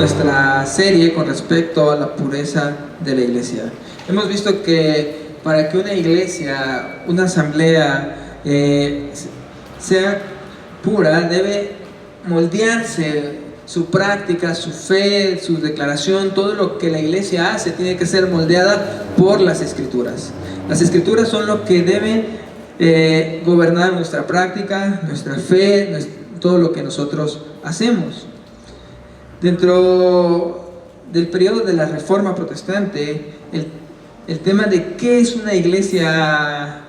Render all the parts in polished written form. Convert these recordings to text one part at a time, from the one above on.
nuestra serie con respecto a la pureza de la iglesia. Hemos visto que para que una iglesia, una asamblea sea pura, debe moldearse su práctica, su fe, su declaración, todo lo que la iglesia hace tiene que ser moldeada por las Escrituras. Las Escrituras son lo que deben gobernar nuestra práctica, nuestra fe, todo lo que nosotros hacemos. Dentro del periodo de la Reforma Protestante, el tema de qué es una iglesia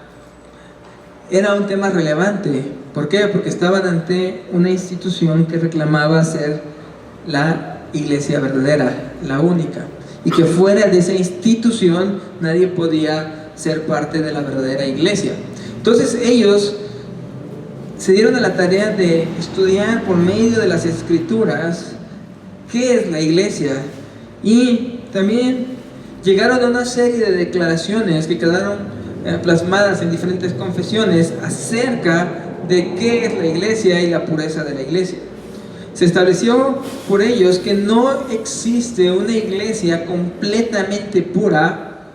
era un tema relevante. ¿Por qué? Porque estaban ante una institución que reclamaba ser la iglesia verdadera, la única, y que fuera de esa institución nadie podía ser parte de la verdadera iglesia. Entonces ellos se dieron a la tarea de estudiar por medio de las Escrituras qué es la iglesia, y también llegaron a una serie de declaraciones que quedaron plasmadas en diferentes confesiones acerca de qué es la iglesia y la pureza de la iglesia. Se estableció por ellos que no existe una iglesia completamente pura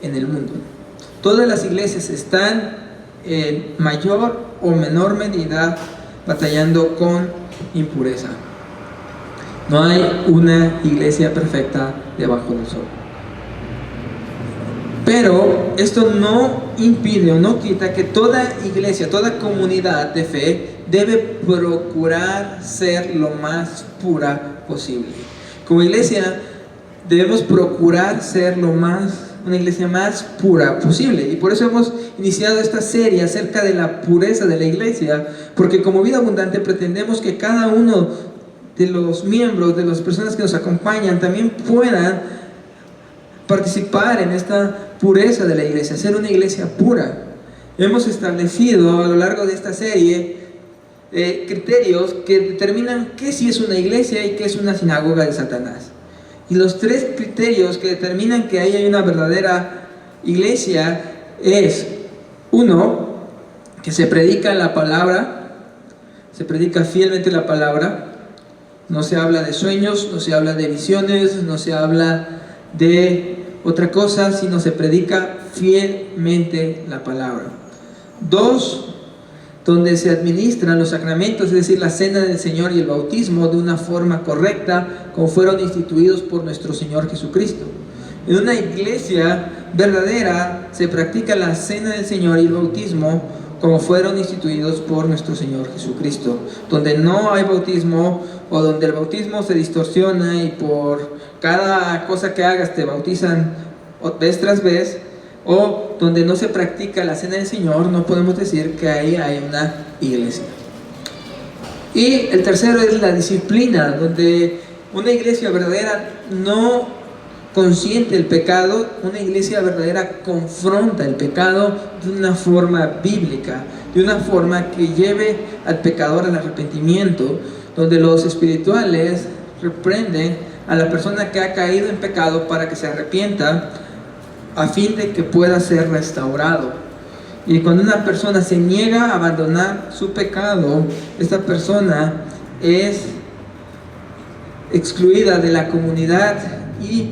en el mundo. Todas las iglesias están en mayor o menor medida batallando con impureza. No hay una iglesia perfecta debajo del sol. Pero esto no impide o no quita que toda iglesia, toda comunidad de fe debe procurar ser lo más pura posible. Como iglesia debemos procurar ser una iglesia más pura posible, y por eso hemos iniciado esta serie acerca de la pureza de la iglesia, porque como Vida Abundante pretendemos que cada uno de los miembros, de las personas que nos acompañan, también puedan participar en esta pureza de la iglesia, ser una iglesia pura. Hemos establecido a lo largo de esta serie criterios que determinan qué sí es una iglesia y qué es una sinagoga de Satanás. Y los tres criterios que determinan que ahí hay una verdadera iglesia es: uno, que se predica la palabra, se predica fielmente la palabra. No se habla de sueños, no se habla de visiones, no se habla de otra cosa, sino se predica fielmente la palabra. Dos, donde se administran los sacramentos, es decir, la cena del Señor y el bautismo, de una forma correcta, como fueron instituidos por nuestro Señor Jesucristo. En una iglesia verdadera se practica la cena del Señor y el bautismo como fueron instituidos por nuestro Señor Jesucristo. Donde no hay bautismo, o donde el bautismo se distorsiona y por cada cosa que hagas te bautizan vez tras vez, o donde no se practica la cena del Señor, no podemos decir que ahí hay una iglesia. Y el tercero es la disciplina, donde una iglesia verdadera no consiente el pecado, una iglesia verdadera confronta el pecado de una forma bíblica, de una forma que lleve al pecador al arrepentimiento, donde los espirituales reprenden a la persona que ha caído en pecado para que se arrepienta, a fin de que pueda ser restaurado. Y cuando una persona se niega a abandonar su pecado, esta persona es excluida de la comunidad y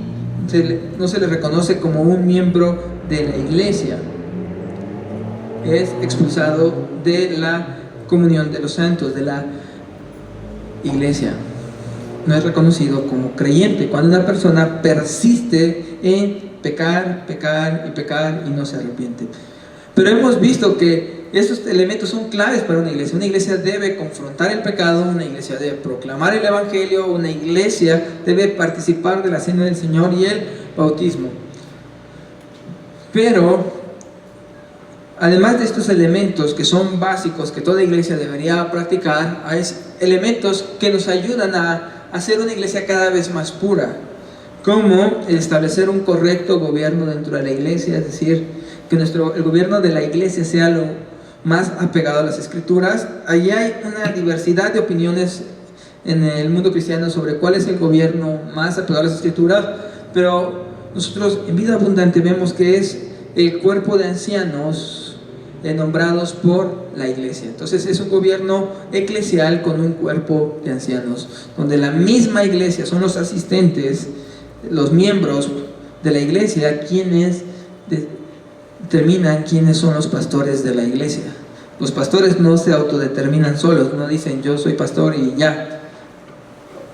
no se le reconoce como un miembro de la iglesia. Es expulsado de la comunión de los santos, de la iglesia. No es reconocido como creyente cuando una persona persiste en pecar, pecar y pecar y no se arrepiente. Pero hemos visto que estos elementos son claves para una iglesia. Una iglesia debe confrontar el pecado, una iglesia debe proclamar el evangelio, una iglesia debe participar de la cena del Señor y el bautismo. Pero además de estos elementos que son básicos, que toda iglesia debería practicar, hay elementos que nos ayudan a hacer una iglesia cada vez más pura, como el establecer un correcto gobierno dentro de la iglesia, es decir, que el gobierno de la iglesia sea lo más apegado a las Escrituras. Allí hay una diversidad de opiniones en el mundo cristiano sobre cuál es el gobierno más apegado a las Escrituras, pero nosotros en Vida Abundante vemos que es el cuerpo de ancianos nombrados por la iglesia. Entonces es un gobierno eclesial con un cuerpo de ancianos, donde la misma iglesia son los asistentes, los miembros de la iglesia, quienes determinan quiénes son los pastores de la iglesia. Los pastores no se autodeterminan solos, no dicen yo soy pastor y ya.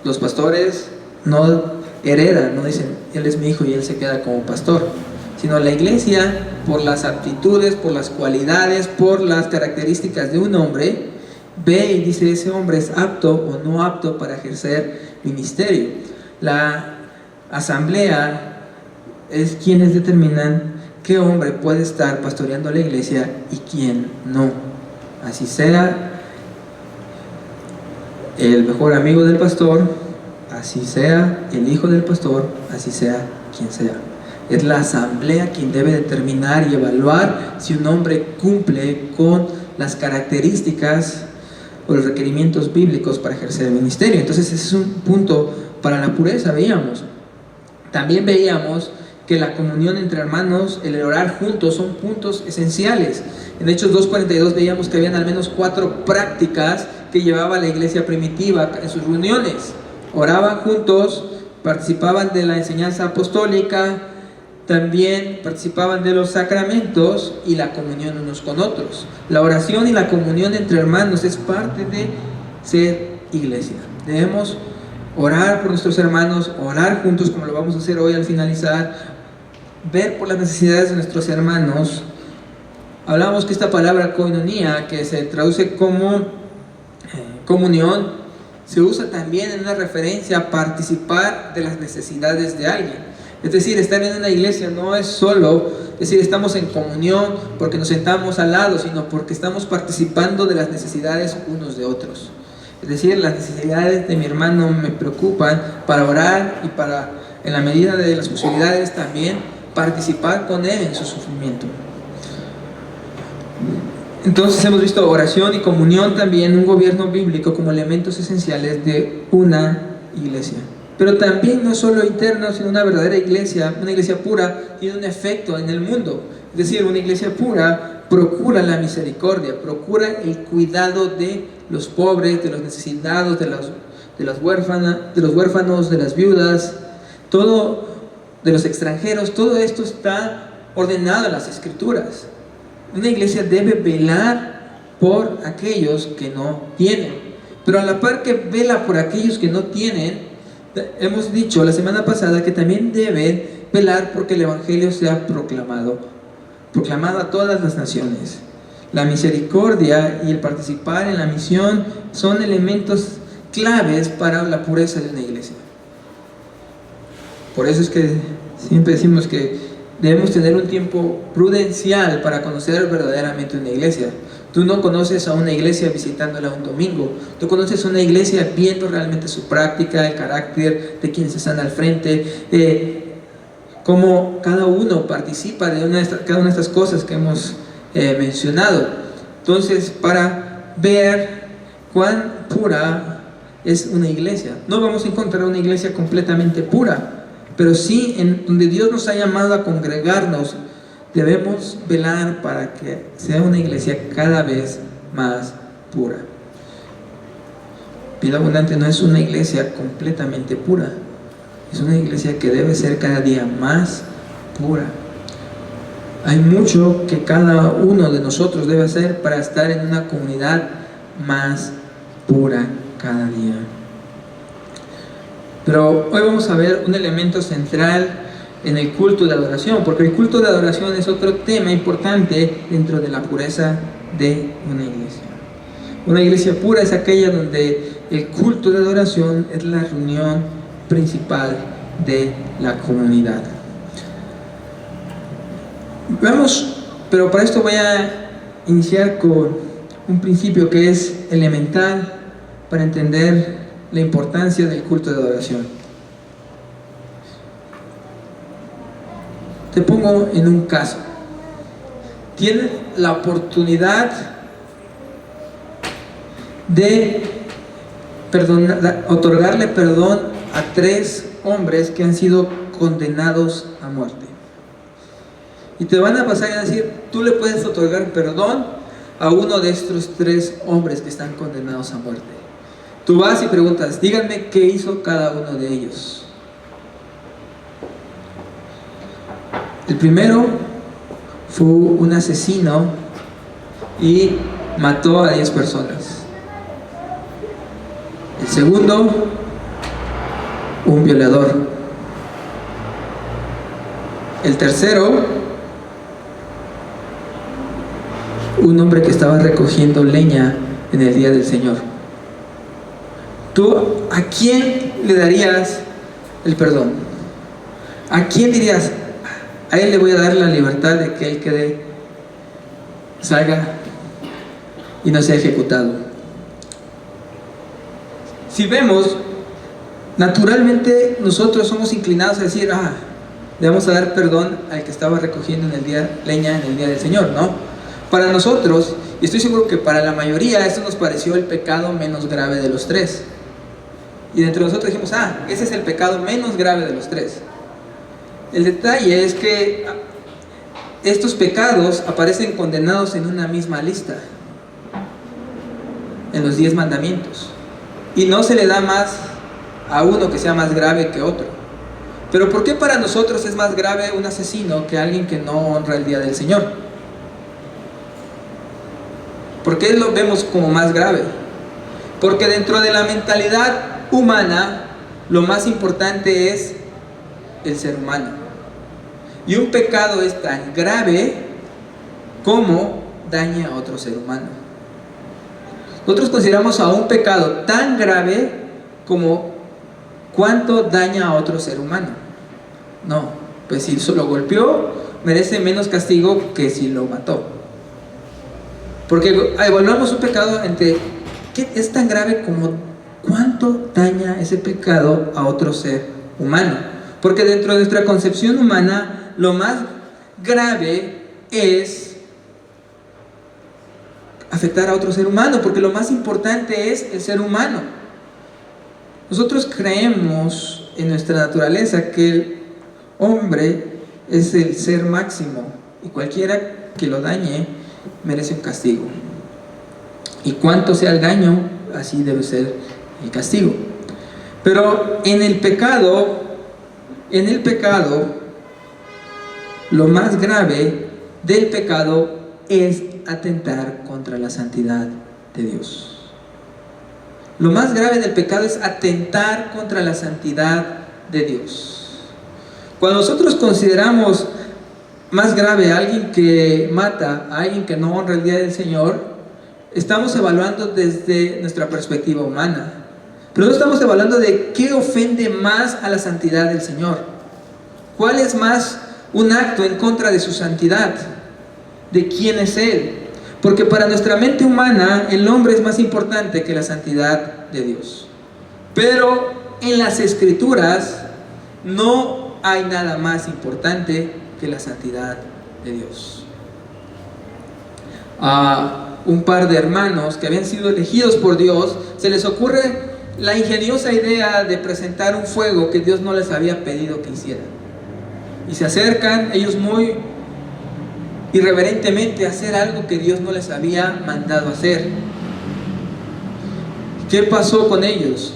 Los pastores no heredan, no dicen él es mi hijo y él se queda como pastor, sino la iglesia, por las aptitudes, por las cualidades, por las características de un hombre, ve y dice ese hombre es apto o no apto para ejercer ministerio. La asamblea es quienes determinan qué hombre puede estar pastoreando la iglesia y quién no. Así sea el mejor amigo del pastor, así sea el hijo del pastor, así sea quien sea. Es la asamblea quien debe determinar y evaluar si un hombre cumple con las características o los requerimientos bíblicos para ejercer el ministerio. Entonces ese es un punto para la pureza, veíamos. También veíamos que la comunión entre hermanos, el orar juntos, son puntos esenciales. En Hechos 2:42 veíamos que habían al menos 4 prácticas que llevaba la iglesia primitiva en sus reuniones. Oraban juntos, participaban de la enseñanza apostólica, también participaban de los sacramentos y la comunión unos con otros. La oración y la comunión entre hermanos es parte de ser iglesia. Debemos orar por nuestros hermanos, orar juntos como lo vamos a hacer hoy al finalizar, ver por las necesidades de nuestros hermanos. Hablamos que esta palabra koinonia, que se traduce como comunión, se usa también en una referencia a participar de las necesidades de alguien. Es decir, estar en una iglesia no es solo decir estamos en comunión porque nos sentamos al lado, sino porque estamos participando de las necesidades unos de otros. Es decir, las necesidades de mi hermano me preocupan para orar y para, en la medida de las posibilidades, también participar con él en su sufrimiento. Entonces hemos visto oración y comunión también, un gobierno bíblico como elementos esenciales de una iglesia. Pero también no es solo interno, sino una verdadera iglesia, una iglesia pura, tiene un efecto en el mundo. Es decir, una iglesia pura procura la misericordia, procura el cuidado de los pobres, de los necesitados, de los huérfanos, de las viudas, todo, de los extranjeros. Todo esto está ordenado en las Escrituras. Una iglesia debe velar por aquellos que no tienen, pero a la par que vela por aquellos que no tienen, hemos dicho la semana pasada que también deben velar porque el Evangelio sea proclamado a todas las naciones. La misericordia y el participar en la misión son elementos claves para la pureza de una iglesia. Por eso es que siempre decimos que debemos tener un tiempo prudencial para conocer verdaderamente una iglesia. Tú no conoces a una iglesia visitándola un domingo. Tú conoces a una iglesia viendo realmente su práctica, el carácter de quienes están al frente, cómo cada uno participa de cada una de estas cosas que hemos mencionado. Entonces, para ver cuán pura es una iglesia, no vamos a encontrar una iglesia completamente pura, pero sí en donde Dios nos ha llamado a congregarnos, debemos velar para que sea una iglesia cada vez más pura. Vida Abundante no es una iglesia completamente pura, es una iglesia que debe ser cada día más pura. Hay mucho que cada uno de nosotros debe hacer para estar en una comunidad más pura cada día. Pero hoy vamos a ver un elemento central en el culto de adoración, porque el culto de adoración es otro tema importante dentro de la pureza de una iglesia. Una iglesia pura es aquella donde el culto de adoración es la reunión principal de la comunidad. Vamos, pero para esto voy a iniciar con un principio que es elemental para entender la importancia del culto de adoración. Te pongo en un caso. Tienes la oportunidad de otorgarle perdón a 3 hombres que han sido condenados a muerte. Y te van a pasar a decir, tú le puedes otorgar perdón a uno de estos 3 hombres que están condenados a muerte. Tú vas y preguntas, díganme qué hizo cada uno de ellos. El primero fue un asesino y mató a 10 personas. El segundo, un violador. El tercero, un hombre que estaba recogiendo leña en el día del Señor. ¿Tú a quién le darías el perdón? ¿A quién dirías, a él le voy a dar la libertad de que él salga y no sea ejecutado? Si vemos, naturalmente nosotros somos inclinados a decir, le vamos a dar perdón al que estaba recogiendo leña en el día del Señor, ¿no? Para nosotros, y estoy seguro que para la mayoría, esto nos pareció el pecado menos grave de los 3. Y dentro de nosotros dijimos, ese es el pecado menos grave de los 3. El detalle es que estos pecados aparecen condenados en una misma lista, en los 10 mandamientos. Y no se le da más a uno que sea más grave que otro. Pero ¿por qué para nosotros es más grave un asesino que alguien que no honra el día del Señor? ¿Por qué lo vemos como más grave? Porque dentro de la mentalidad humana, lo más importante es el ser humano. Y un pecado es tan grave como daña a otro ser humano. Nosotros consideramos a un pecado tan grave como cuánto daña a otro ser humano. No, pues si lo golpeó, merece menos castigo que si lo mató. Porque evaluamos un pecado entre qué es tan grave como cuánto daña ese pecado a otro ser humano. Porque dentro de nuestra concepción humana, lo más grave es afectar a otro ser humano, porque lo más importante es el ser humano. Nosotros creemos en nuestra naturaleza que el hombre es el ser máximo y cualquiera que lo dañe merece un castigo. Y cuanto sea el daño, así debe ser el castigo. Pero en el pecado, lo más grave del pecado es atentar contra la santidad de Dios. Lo más grave del pecado es atentar contra la santidad de Dios. Cuando nosotros consideramos más grave a alguien que mata, a alguien que no honra el día del Señor, estamos evaluando desde nuestra perspectiva humana. Pero no estamos evaluando de qué ofende más a la santidad del Señor. ¿Cuál es más un acto en contra de su santidad? ¿De quién es Él? Porque para nuestra mente humana el hombre es más importante que la santidad de Dios. Pero en las Escrituras no hay nada más importante que la santidad de Dios. A un par de hermanos que habían sido elegidos por Dios se les ocurre la ingeniosa idea de presentar un fuego que Dios no les había pedido que hicieran. Y se acercan ellos muy irreverentemente a hacer algo que Dios no les había mandado hacer. ¿Qué pasó con ellos?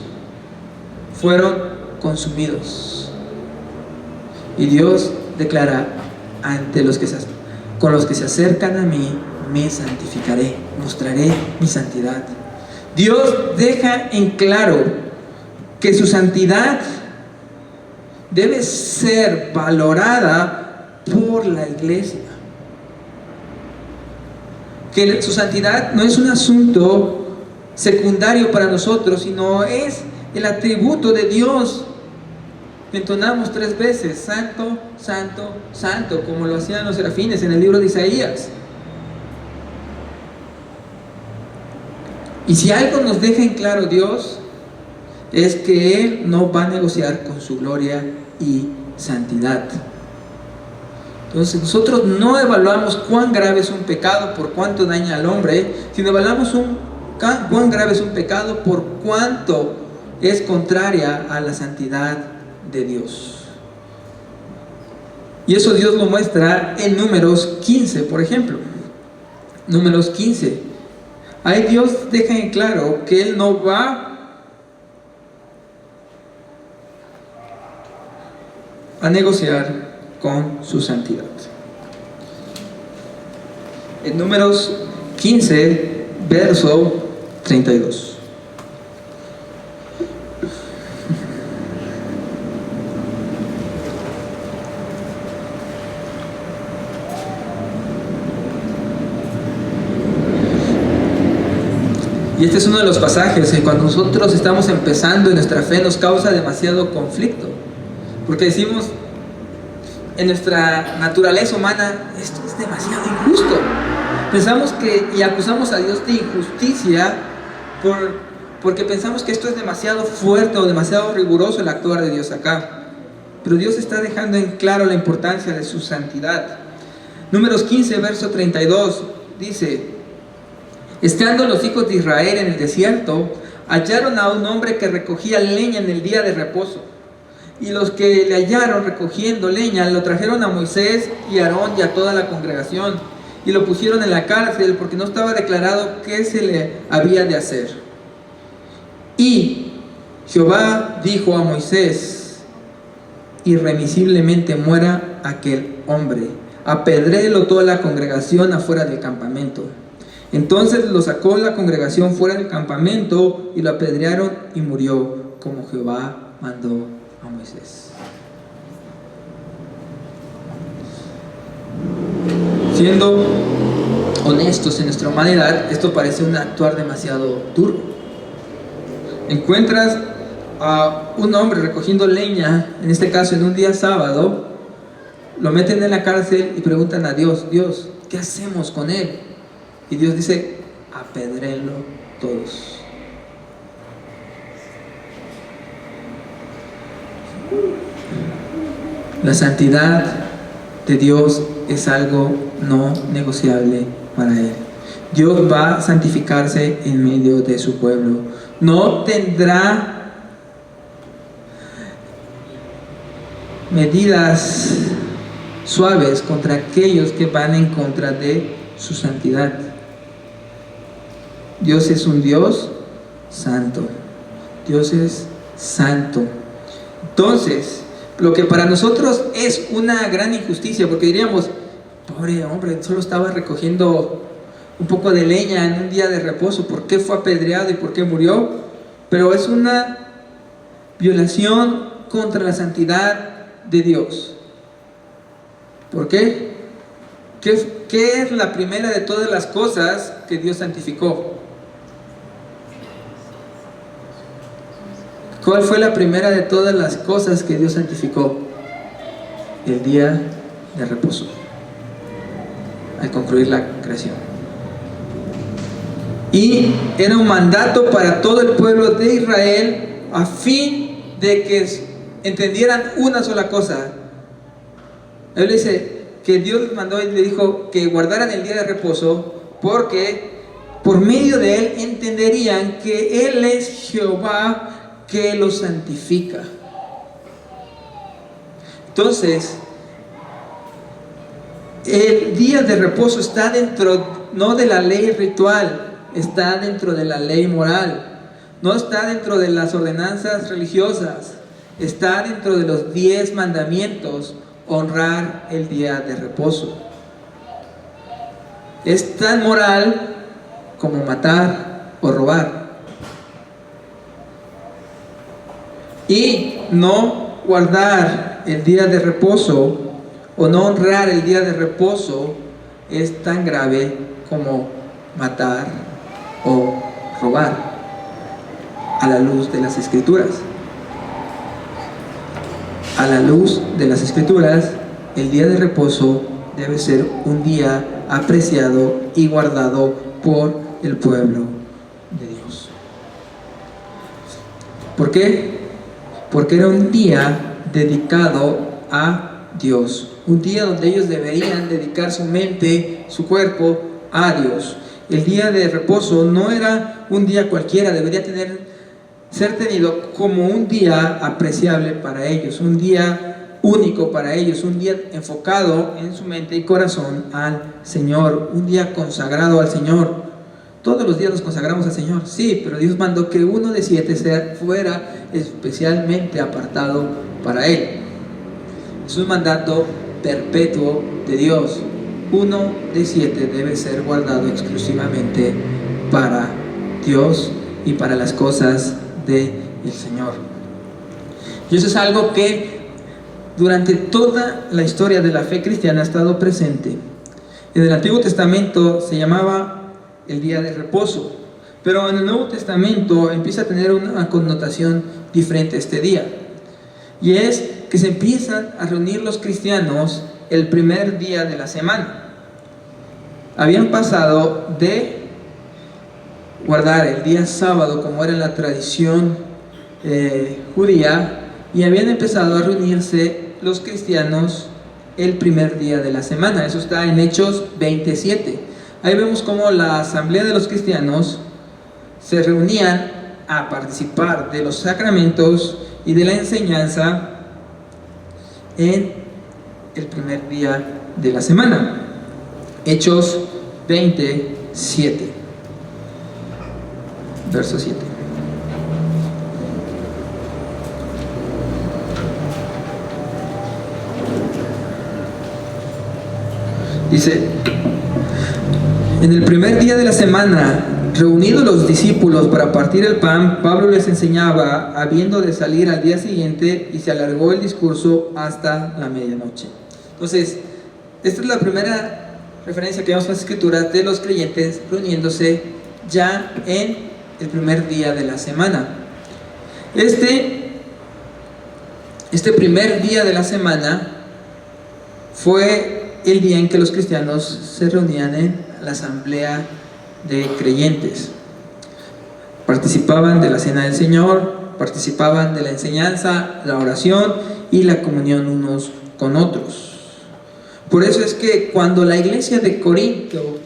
Fueron consumidos. Y Dios declara ante con los que se acercan a mí, me santificaré, mostraré mi santidad. Dios deja en claro que su santidad debe ser valorada por la iglesia. Que su santidad no es un asunto secundario para nosotros, sino es el atributo de Dios. Entonamos 3 veces, santo, santo, santo, como lo hacían los serafines en el libro de Isaías. Y si algo nos deja en claro Dios, es que Él no va a negociar con su gloria y santidad. Entonces nosotros no evaluamos cuán grave es un pecado por cuánto daña al hombre, sino evaluamos cuán grave es un pecado por cuánto es contraria a la santidad de Dios. Y eso Dios lo muestra en Números 15, por ejemplo. Números 15. Ahí Dios deja en claro que Él no va a negociar con su santidad. En Números 15, verso 32. Y este es uno de los pasajes que cuando nosotros estamos empezando en nuestra fe nos causa demasiado conflicto. Porque decimos, en nuestra naturaleza humana, esto es demasiado injusto. Pensamos y acusamos a Dios de injusticia porque pensamos que esto es demasiado fuerte o demasiado riguroso el actuar de Dios acá. Pero Dios está dejando en claro la importancia de su santidad. Números 15, verso 32, dice: estando los hijos de Israel en el desierto, hallaron a un hombre que recogía leña en el día de reposo. Y los que le hallaron recogiendo leña lo trajeron a Moisés y a Aarón y a toda la congregación, y lo pusieron en la cárcel porque no estaba declarado qué se le había de hacer. Y Jehová dijo a Moisés: irremisiblemente muera aquel hombre, apedréelo toda la congregación afuera del campamento. Entonces lo sacó la congregación fuera del campamento y lo apedrearon, y murió como Jehová mandó a Moisés. Siendo honestos en nuestra humanidad, esto parece un actuar demasiado duro. Encuentras a un hombre recogiendo leña, en este caso en un día sábado, lo meten en la cárcel y preguntan a Dios: Dios, ¿qué hacemos con él? Y Dios dice: apedréenlo todos. La santidad de Dios es algo no negociable para Él. Dios va a santificarse en medio de su pueblo. No tendrá medidas suaves contra aquellos que van en contra de su santidad. Dios es un Dios santo. Dios es santo. Entonces, lo que para nosotros es una gran injusticia, porque diríamos: pobre hombre, solo estaba recogiendo un poco de leña en un día de reposo, ¿por qué fue apedreado y por qué murió? Pero es una violación contra la santidad de Dios. ¿Por qué? ¿Qué es la primera de todas las cosas que Dios santificó? ¿Cuál fue la primera de todas las cosas que Dios santificó? El día de reposo, al concluir la creación. Y era un mandato para todo el pueblo de Israel a fin de que entendieran una sola cosa. Él dice que Dios les mandó y le dijo que guardaran el día de reposo, porque por medio de él entenderían que Él es Jehová que los santifica. Entonces, el día de reposo está dentro, no de la ley ritual, está dentro de la ley moral, no está dentro de las ordenanzas religiosas, está dentro de los 10 mandamientos, honrar el día de reposo. Es tan moral como matar o robar. Y no guardar el día de reposo o no honrar el día de reposo es tan grave como matar o robar, a la luz de las Escrituras. A la luz de las Escrituras, el día de reposo debe ser un día apreciado y guardado por el pueblo de Dios. ¿Por qué? Porque era un día dedicado a Dios, un día donde ellos deberían dedicar su mente, su cuerpo a Dios. El día de reposo no era un día cualquiera, debería ser tenido como un día apreciable para ellos, un día único para ellos, un día enfocado en su mente y corazón al Señor, un día consagrado al Señor. Todos los días nos consagramos al Señor, sí, pero Dios mandó que uno de 7 fuera especialmente apartado para Él. Es un mandato perpetuo de Dios. 1 de 7 debe ser guardado exclusivamente para Dios y para las cosas del Señor. Y eso es algo que durante toda la historia de la fe cristiana ha estado presente. En el Antiguo Testamento se llamaba el día de reposo, pero en el Nuevo Testamento empieza a tener una connotación diferente este día, y es que se empiezan a reunir los cristianos el primer día de la semana. Habían pasado de guardar el día sábado como era la tradición judía, y habían empezado a reunirse los cristianos el primer día de la semana. Eso está en Hechos 27. Ahí vemos cómo la asamblea de los cristianos se reunían a participar de los sacramentos y de la enseñanza en el primer día de la semana. Hechos 27, verso 7. Dice: en el primer día de la semana, reunidos los discípulos para partir el pan, Pablo les enseñaba, habiendo de salir al día siguiente, y se alargó el discurso hasta la medianoche. Entonces, esta es la primera referencia que vemos en las Escrituras de los creyentes reuniéndose ya en el primer día de la semana. Este primer día de la semana fue el día en que los cristianos se reunían en la asamblea de creyentes. Participaban de la cena del Señor, participaban de la enseñanza, la oración y la comunión unos con otros. Por eso es que cuando la iglesia de Corinto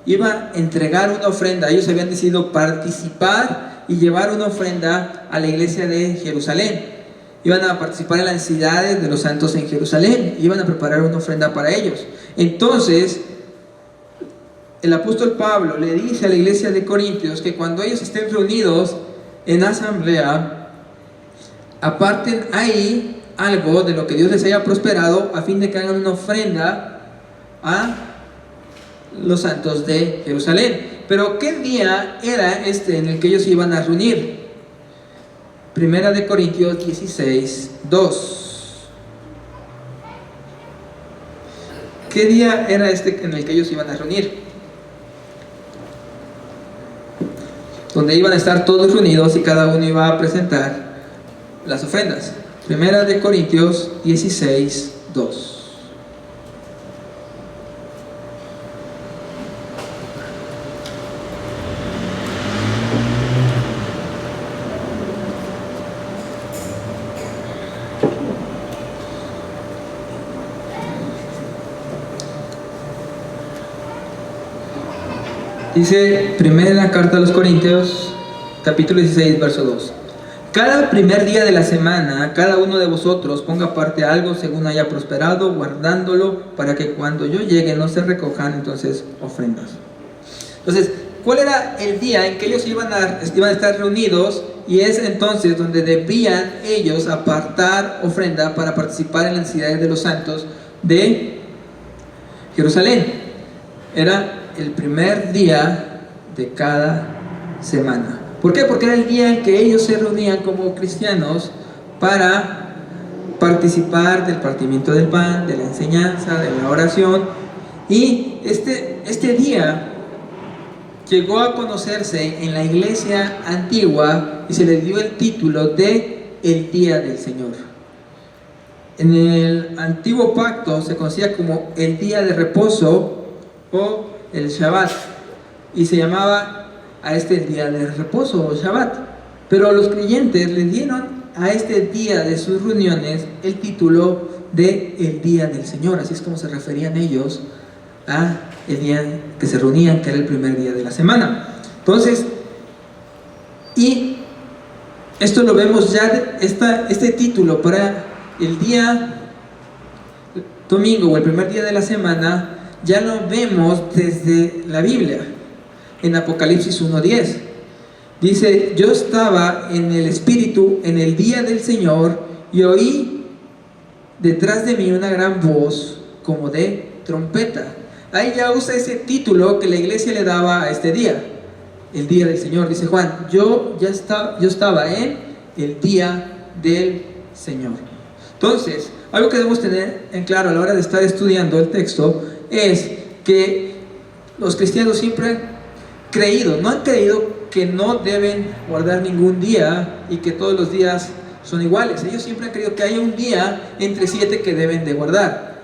iba a entregar una ofrenda, ellos habían decidido participar y llevar una ofrenda a la iglesia de Jerusalén. Iban a participar en las necesidades de los santos en Jerusalén, iban a preparar una ofrenda para ellos. Entonces, el apóstol Pablo le dice a la iglesia de Corintios que cuando ellos estén reunidos en asamblea, aparten ahí algo de lo que Dios les haya prosperado, a fin de que hagan una ofrenda a los santos de Jerusalén. Pero ¿qué día era este en el que ellos iban a reunir? Primera de Corintios 16, 2. ¿Qué día era este en el que ellos iban a reunir? Donde iban a estar todos reunidos y cada uno iba a presentar las ofrendas. Primera de Corintios 16, 2. Dice primera carta a los Corintios, capítulo 16, verso 2. Cada primer día de la semana, cada uno de vosotros ponga aparte algo según haya prosperado, guardándolo para que cuando yo llegue no se recojan entonces ofrendas. Entonces, ¿cuál era el día en que ellos iban a estar reunidos? Y es entonces donde debían ellos apartar ofrenda para participar en las necesidades de los santos de Jerusalén. Era el primer día de cada semana. ¿Por qué? Porque era el día en que ellos se reunían como cristianos para participar del partimiento del pan, de la enseñanza, de la oración. Y este día llegó a conocerse en la iglesia antigua y se le dio el título de el Día del Señor. En el antiguo pacto se conocía como el día de reposo o el Shabbat, y se llamaba a este día de reposo o Shabbat. Pero los creyentes le dieron a este día de sus reuniones el título de el Día del Señor. Así es como se referían ellos a el día que se reunían, que era el primer día de la semana. Entonces, y Esto lo vemos ya, este título para el día domingo o el primer día de la semana, ya lo vemos desde la Biblia, en Apocalipsis 1:10. Dice: yo estaba en el Espíritu en el día del Señor y oí detrás de mí una gran voz como de trompeta. Ahí ya usa ese título que la iglesia le daba a este día, el día del Señor. Dice Juan: yo estaba en el día del Señor. Entonces, algo que debemos tener en claro a la hora de estar estudiando el texto es que los cristianos siempre no han creído que no deben guardar ningún día y que todos los días son iguales. Ellos siempre han creído que hay un día entre 7 que deben de guardar.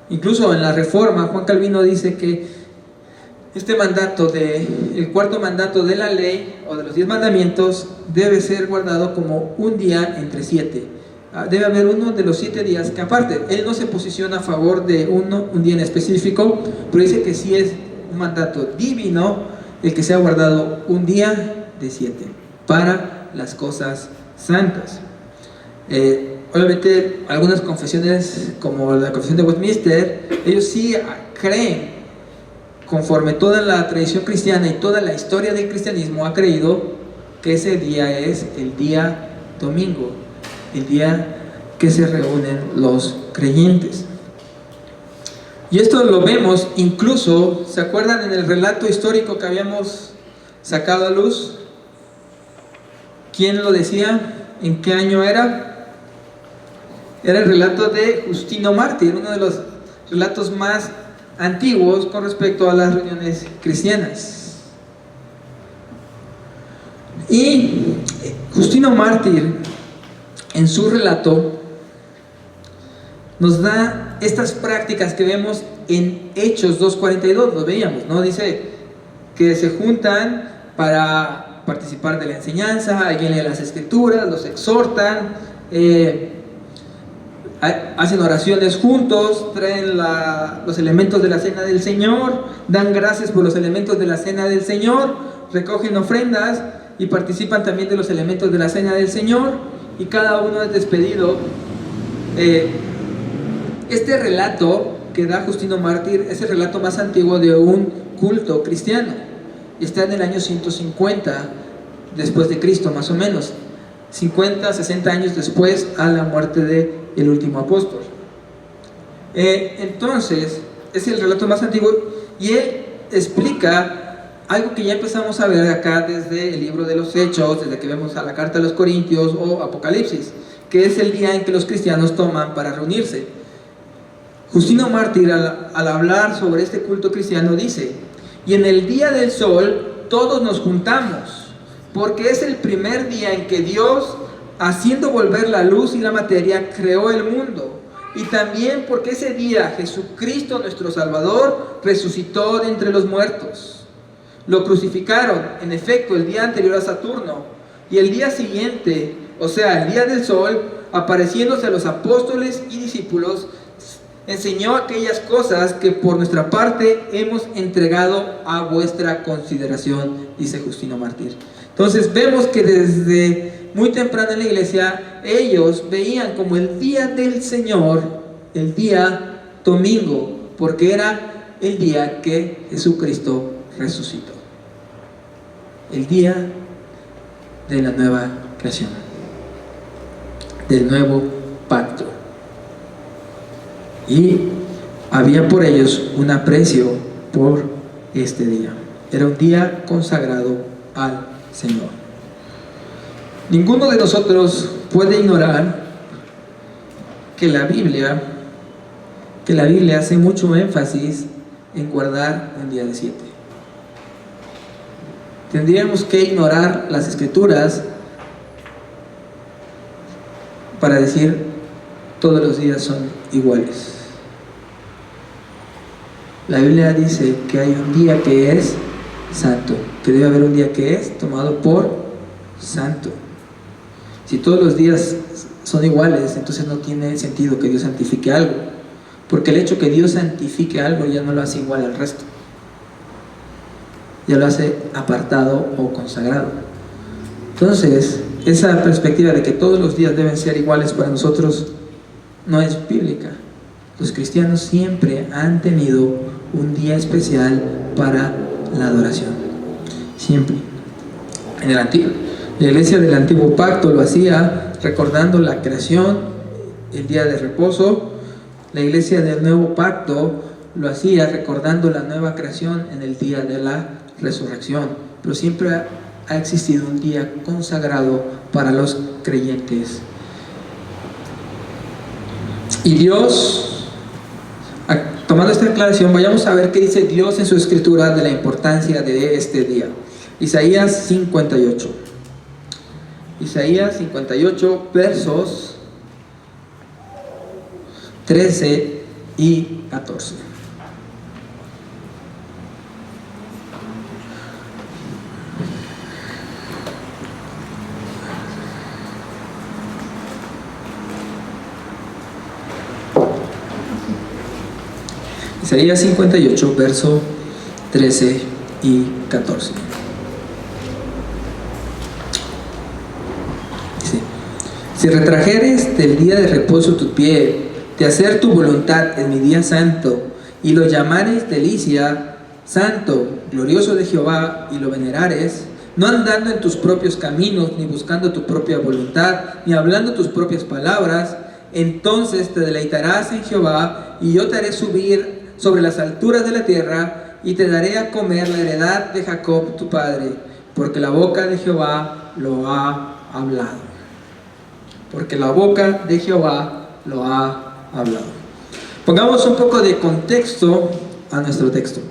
Incluso en la Reforma, Juan Calvino dice que este mandato, el cuarto mandato de la ley o de los 10 mandamientos, debe ser guardado como un día entre 7. Debe haber uno de los 7 días que aparte. Él no se posiciona a favor de un día en específico, pero dice que sí es un mandato divino el que sea guardado un día de 7 para las cosas santas. Obviamente algunas confesiones, como la confesión de Westminster, ellos sí creen, conforme toda la tradición cristiana y toda la historia del cristianismo ha creído, que ese día es el día domingo, el día que se reúnen los creyentes. Y esto lo vemos incluso, ¿se acuerdan en el relato histórico que habíamos sacado a luz? ¿Quién lo decía? ¿En qué año era? Era el relato de Justino Mártir, uno de los relatos más antiguos con respecto a las reuniones cristianas. Y Justino Mártir, en su relato, nos da estas prácticas que vemos en Hechos 2:42, lo veíamos, ¿no? Dice que se juntan para participar de la enseñanza, alguien lee las escrituras, los exhortan, hacen oraciones juntos, traen los elementos de la cena del Señor, dan gracias por los elementos de la cena del Señor, recogen ofrendas y participan también de los elementos de la cena del Señor, y cada uno es despedido. Este relato que da Justino Mártir es el relato más antiguo de un culto cristiano. Está en el año 150 después de Cristo, más o menos, 50, 60 años después a la muerte del último apóstol. Entonces, es el relato más antiguo y él explica algo que ya empezamos a ver acá desde el libro de los Hechos, desde que vemos a la carta a los Corintios o Apocalipsis, que es el día en que los cristianos toman para reunirse. Justino Mártir, al hablar sobre este culto cristiano, dice: y en el día del sol todos nos juntamos, porque es el primer día en que Dios, haciendo volver la luz y la materia, creó el mundo, y también porque ese día Jesucristo nuestro Salvador resucitó de entre los muertos. Lo crucificaron, en efecto, el día anterior a Saturno, y el día siguiente, o sea, el día del sol, apareciéndose a los apóstoles y discípulos, enseñó aquellas cosas que por nuestra parte hemos entregado a vuestra consideración, dice Justino Mártir. Entonces vemos que desde muy temprano en la iglesia ellos veían como el día del Señor, el día domingo, porque era el día que Jesucristo resucitó, el día de la nueva creación, del nuevo pacto. Y había por ellos un aprecio por este día. Era un día consagrado al Señor. Ninguno de nosotros puede ignorar que la Biblia hace mucho énfasis en guardar un día de 7. Tendríamos que ignorar las Escrituras para decir todos los días son iguales. La Biblia dice que hay un día que es santo, que debe haber un día que es tomado por santo. Si todos los días son iguales, entonces no tiene sentido que Dios santifique algo, porque el hecho que Dios santifique algo ya no lo hace igual al resto, ya lo hace apartado o consagrado. Entonces esa perspectiva de que todos los días deben ser iguales para nosotros no es bíblica. Los cristianos siempre han tenido un día especial para la adoración. Siempre. La iglesia del antiguo pacto lo hacía recordando la creación, el día de reposo. La iglesia del nuevo pacto lo hacía recordando la nueva creación en el día de la resurrección. Pero siempre ha existido un día consagrado para los creyentes. Y Dios, tomando esta aclaración, vayamos a ver qué dice Dios en su escritura de la importancia de este día. Isaías 58. Isaías 58, versos 13 y 14. Isaías 58, verso 13 y 14. Dice: si retrajeres del día de reposo tu pie, de hacer tu voluntad en mi día santo, y lo llamares delicia, santo, glorioso de Jehová, y lo venerares, no andando en tus propios caminos, ni buscando tu propia voluntad, ni hablando tus propias palabras, entonces te deleitarás en Jehová, y yo te haré subir sobre las alturas de la tierra, y te daré a comer la heredad de Jacob tu padre, porque la boca de Jehová lo ha hablado. Porque la boca de Jehová lo ha hablado. Pongamos un poco de contexto a nuestro texto.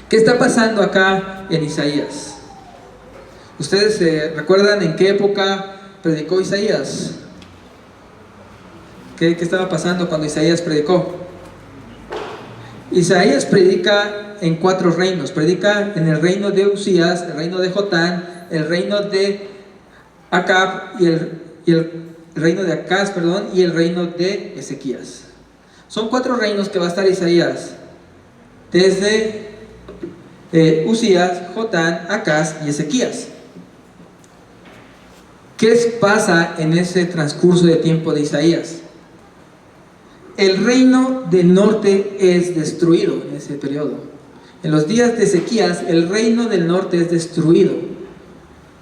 ¿Qué está pasando acá en Isaías? ¿Ustedes recuerdan en qué época predicó Isaías? ¿Qué estaba pasando cuando Isaías predicó? Isaías predica en 4 reinos. Predica en el reino de Usías, el reino de Jotán, el reino de Acab y el reino de Acaz, y el reino de Ezequías. Son 4 reinos que va a estar Isaías, desde Usías, Jotán, Acaz y Ezequías. ¿Qué pasa en ese transcurso de tiempo de Isaías? El reino del norte es destruido en ese periodo. En los días de Ezequías, el reino del norte es destruido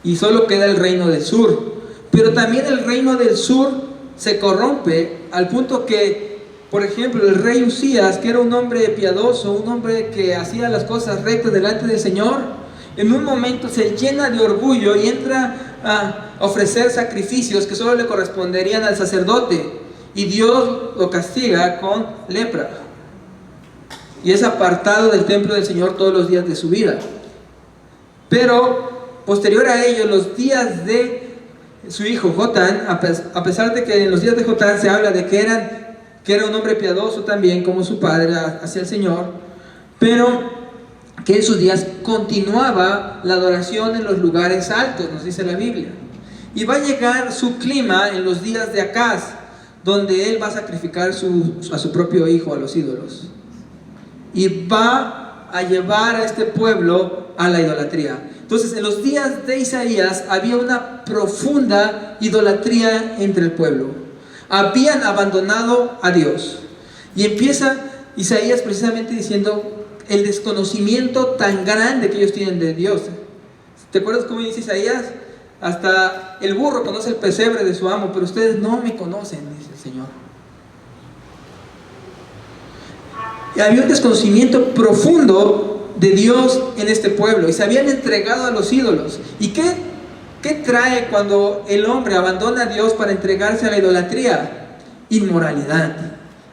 y solo queda el reino del sur. Pero también el reino del sur se corrompe al punto que, por ejemplo, el rey Usías, que era un hombre piadoso, un hombre que hacía las cosas rectas delante del Señor, en un momento se llena de orgullo y entra a ofrecer sacrificios que solo le corresponderían al sacerdote. Y Dios lo castiga con lepra. Y es apartado del templo del Señor todos los días de su vida. Pero posterior a ello, los días de su hijo Jotán, a pesar de que en los días de Jotán se habla de que era un hombre piadoso también como su padre hacia el Señor, pero que en sus días continuaba la adoración en los lugares altos, nos dice la Biblia. Y va a llegar su clima en los días de Acaz, donde él va a sacrificar a su propio hijo a los ídolos. Y va a llevar a este pueblo a la idolatría. Entonces, en los días de Isaías había una profunda idolatría entre el pueblo. Habían abandonado a Dios. Y empieza Isaías precisamente diciendo el desconocimiento tan grande que ellos tienen de Dios. ¿Te acuerdas cómo dice Isaías? Hasta el burro conoce el pesebre de su amo, pero ustedes no me conocen, dice el Señor. Y había un desconocimiento profundo de Dios en este pueblo, y se habían entregado a los ídolos. ¿Y qué trae cuando el hombre abandona a Dios para entregarse a la idolatría? Inmoralidad.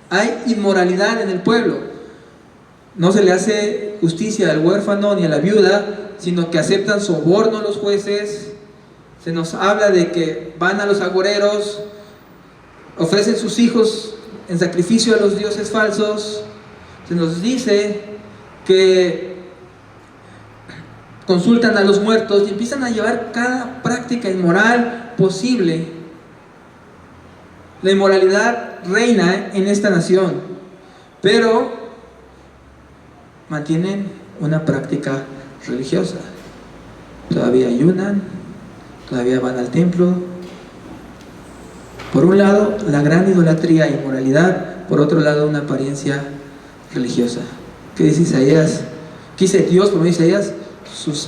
Hay inmoralidad en el pueblo. No se le hace justicia al huérfano ni a la viuda, sino que aceptan soborno a los jueces. Se nos habla de que van a los agoreros, ofrecen sus hijos en sacrificio a los dioses falsos. Se nos dice que consultan a los muertos y empiezan a llevar cada práctica inmoral posible. La inmoralidad reina en esta nación, pero mantienen una práctica religiosa. Todavía ayunan, todavía van al templo. Por un lado, la gran idolatría e inmoralidad, por otro lado, una apariencia religiosa. ¿Qué dice Isaías? ¿Qué dice Dios por medio de Isaías? Sus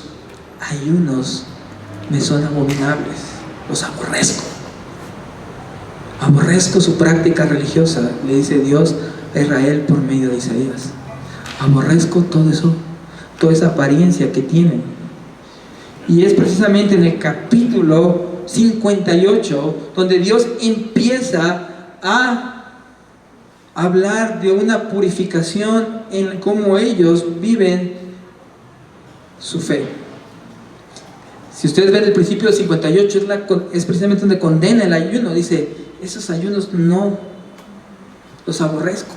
ayunos me son abominables, los aborrezco. Aborrezco su práctica religiosa, le dice Dios a Israel por medio de Isaías. Aborrezco todo eso, toda esa apariencia que tienen. Y es precisamente en el capítulo 58 donde Dios empieza a hablar de una purificación en cómo ellos viven su fe. Si ustedes ven el principio del 58, es precisamente donde condena el ayuno. Dice, esos ayunos no los aborrezco.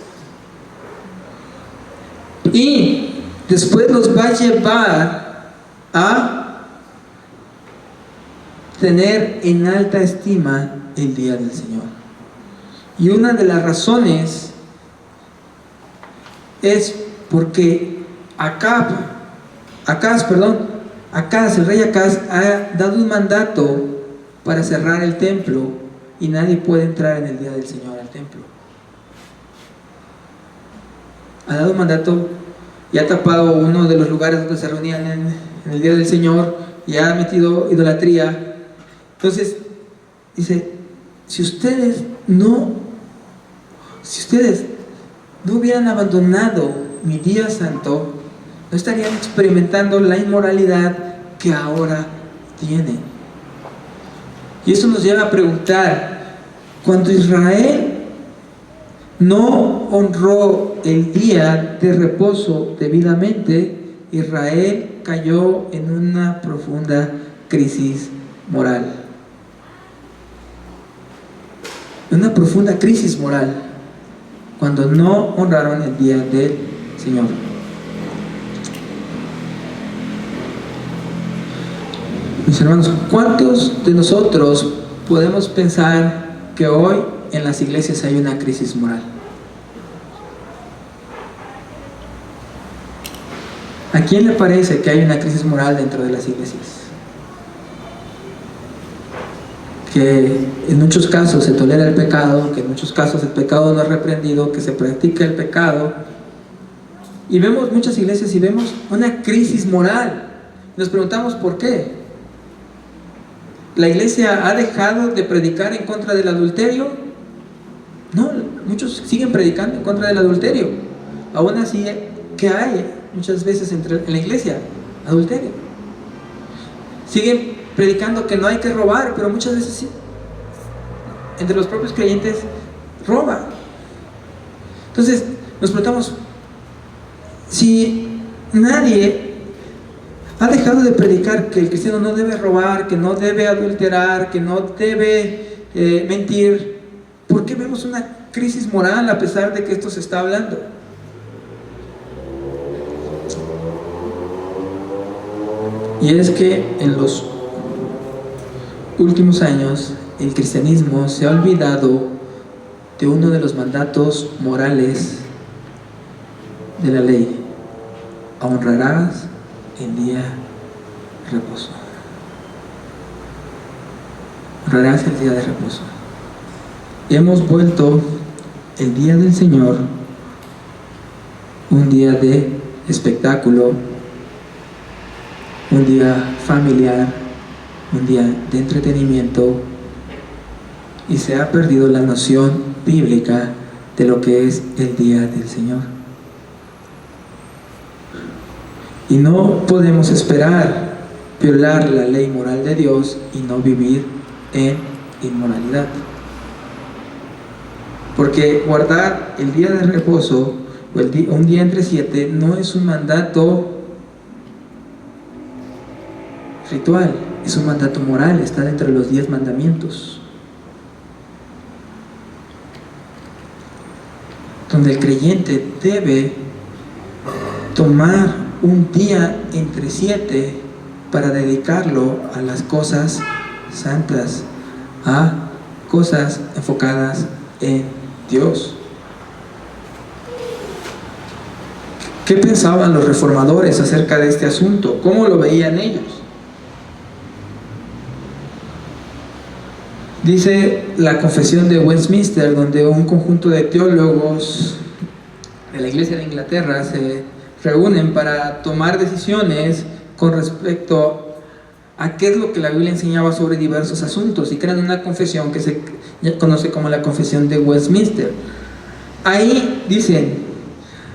Y después los va a llevar a tener en alta estima el día del Señor. Y una de las razones es porque Acaz, el rey Acaz, ha dado un mandato para cerrar el templo y nadie puede entrar en el día del Señor al templo. Ha dado un mandato y ha tapado uno de los lugares donde se reunían en el día del Señor y ha metido idolatría. Entonces dice, si ustedes no hubieran abandonado mi día santo, no estarían experimentando la inmoralidad que ahora tienen. Y eso nos lleva a preguntar, cuando Israel no honró el día de reposo debidamente, Israel cayó en una profunda crisis moral. Una profunda crisis moral cuando no honraron el día del Señor. Mis hermanos, ¿cuántos de nosotros podemos pensar que hoy en las iglesias hay una crisis moral? ¿A quién le parece que hay una crisis moral dentro de las iglesias? Que en muchos casos se tolera el pecado, que en muchos casos el pecado no es reprendido, que se practica el pecado. Y vemos muchas iglesias y vemos una crisis moral. Nos preguntamos por qué. ¿La iglesia ha dejado de predicar en contra del adulterio? No, muchos siguen predicando en contra del adulterio. Aún así, ¿qué hay muchas veces en la iglesia? Adulterio. Siguen predicando que no hay que robar, pero muchas veces sí, entre los propios creyentes roban. Entonces nos preguntamos, si nadie ha dejado de predicar que el cristiano no debe robar, que no debe adulterar, que no debe mentir, ¿por qué vemos una crisis moral a pesar de que esto se está hablando? Y es que en los últimos años el cristianismo se ha olvidado de uno de los mandatos morales de la ley: honrarás el día de reposo. Honrarás el día de reposo. Y hemos vuelto el día del Señor un día de espectáculo, un día familiar, un día de entretenimiento, y se ha perdido la noción bíblica de lo que es el día del Señor. Y no podemos esperar violar la ley moral de Dios y no vivir en inmoralidad, porque guardar el día de reposo o un día entre 7 no es un mandato ritual, es un mandato moral, está dentro de los 10 mandamientos, donde el creyente debe tomar un día entre 7 para dedicarlo a las cosas santas, a cosas enfocadas en Dios. ¿Qué pensaban los reformadores acerca de este asunto? ¿Cómo lo veían ellos? Dice la Confesión de Westminster, donde un conjunto de teólogos de la Iglesia de Inglaterra se reúnen para tomar decisiones con respecto a qué es lo que la Biblia enseñaba sobre diversos asuntos, y crean una confesión que se conoce como la Confesión de Westminster. Ahí dicen: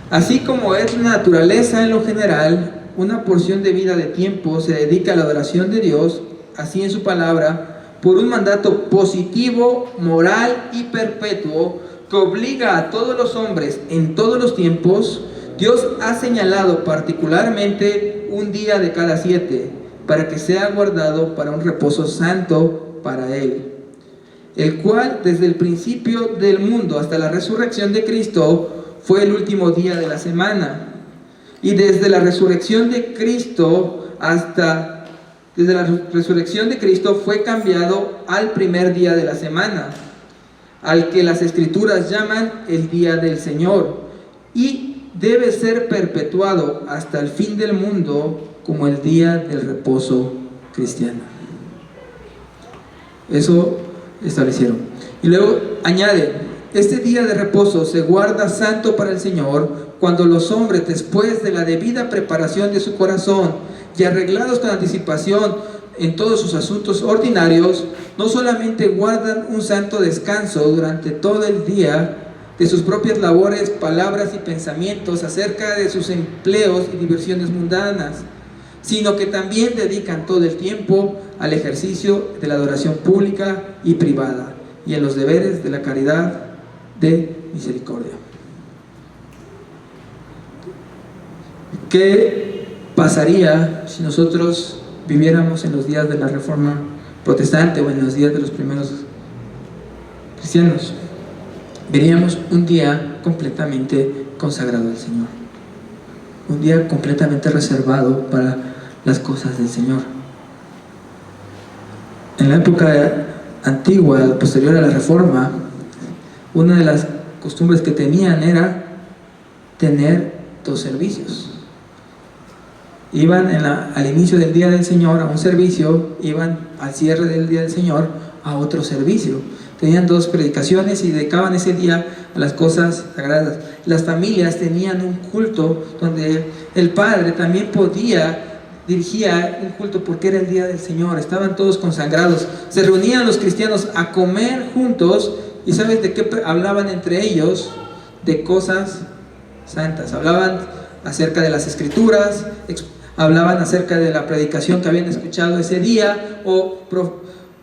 así como es la naturaleza en lo general, una porción de vida de tiempo se dedica a la adoración de Dios, así en su palabra, por un mandato positivo, moral y perpetuo que obliga a todos los hombres en todos los tiempos, Dios ha señalado particularmente un día de cada 7 para que sea guardado para un reposo santo para Él, el cual desde el principio del mundo hasta la resurrección de Cristo fue el último día de la semana. Y desde la resurrección de Cristo fue cambiado al primer día de la semana, al que las Escrituras llaman el día del Señor, y debe ser perpetuado hasta el fin del mundo como el día del reposo cristiano. Eso establecieron. Y luego añade: este día de reposo se guarda santo para el Señor cuando los hombres, después de la debida preparación de su corazón y arreglados con anticipación en todos sus asuntos ordinarios, no solamente guardan un santo descanso durante todo el día de sus propias labores, palabras y pensamientos acerca de sus empleos y diversiones mundanas, sino que también dedican todo el tiempo al ejercicio de la adoración pública y privada y en los deberes de la caridad de misericordia. ¿Qué pasaría si nosotros viviéramos en los días de la Reforma Protestante o en los días de los primeros cristianos? Veríamos un día completamente consagrado al Señor, un día completamente reservado para las cosas del Señor. En la época antigua, posterior a la Reforma, una de las costumbres que tenían era tener 2 servicios. Iban al inicio del día del Señor a un servicio, iban al cierre del día del Señor a otro servicio. Tenían 2 predicaciones y dedicaban ese día a las cosas sagradas. Las familias tenían un culto donde el padre también dirigía un culto porque era el día del Señor. Estaban todos consagrados. Se reunían los cristianos a comer juntos, y ¿sabes de qué hablaban entre ellos? De cosas santas. Hablaban acerca de las Escrituras, hablaban acerca de la predicación que habían escuchado ese día, o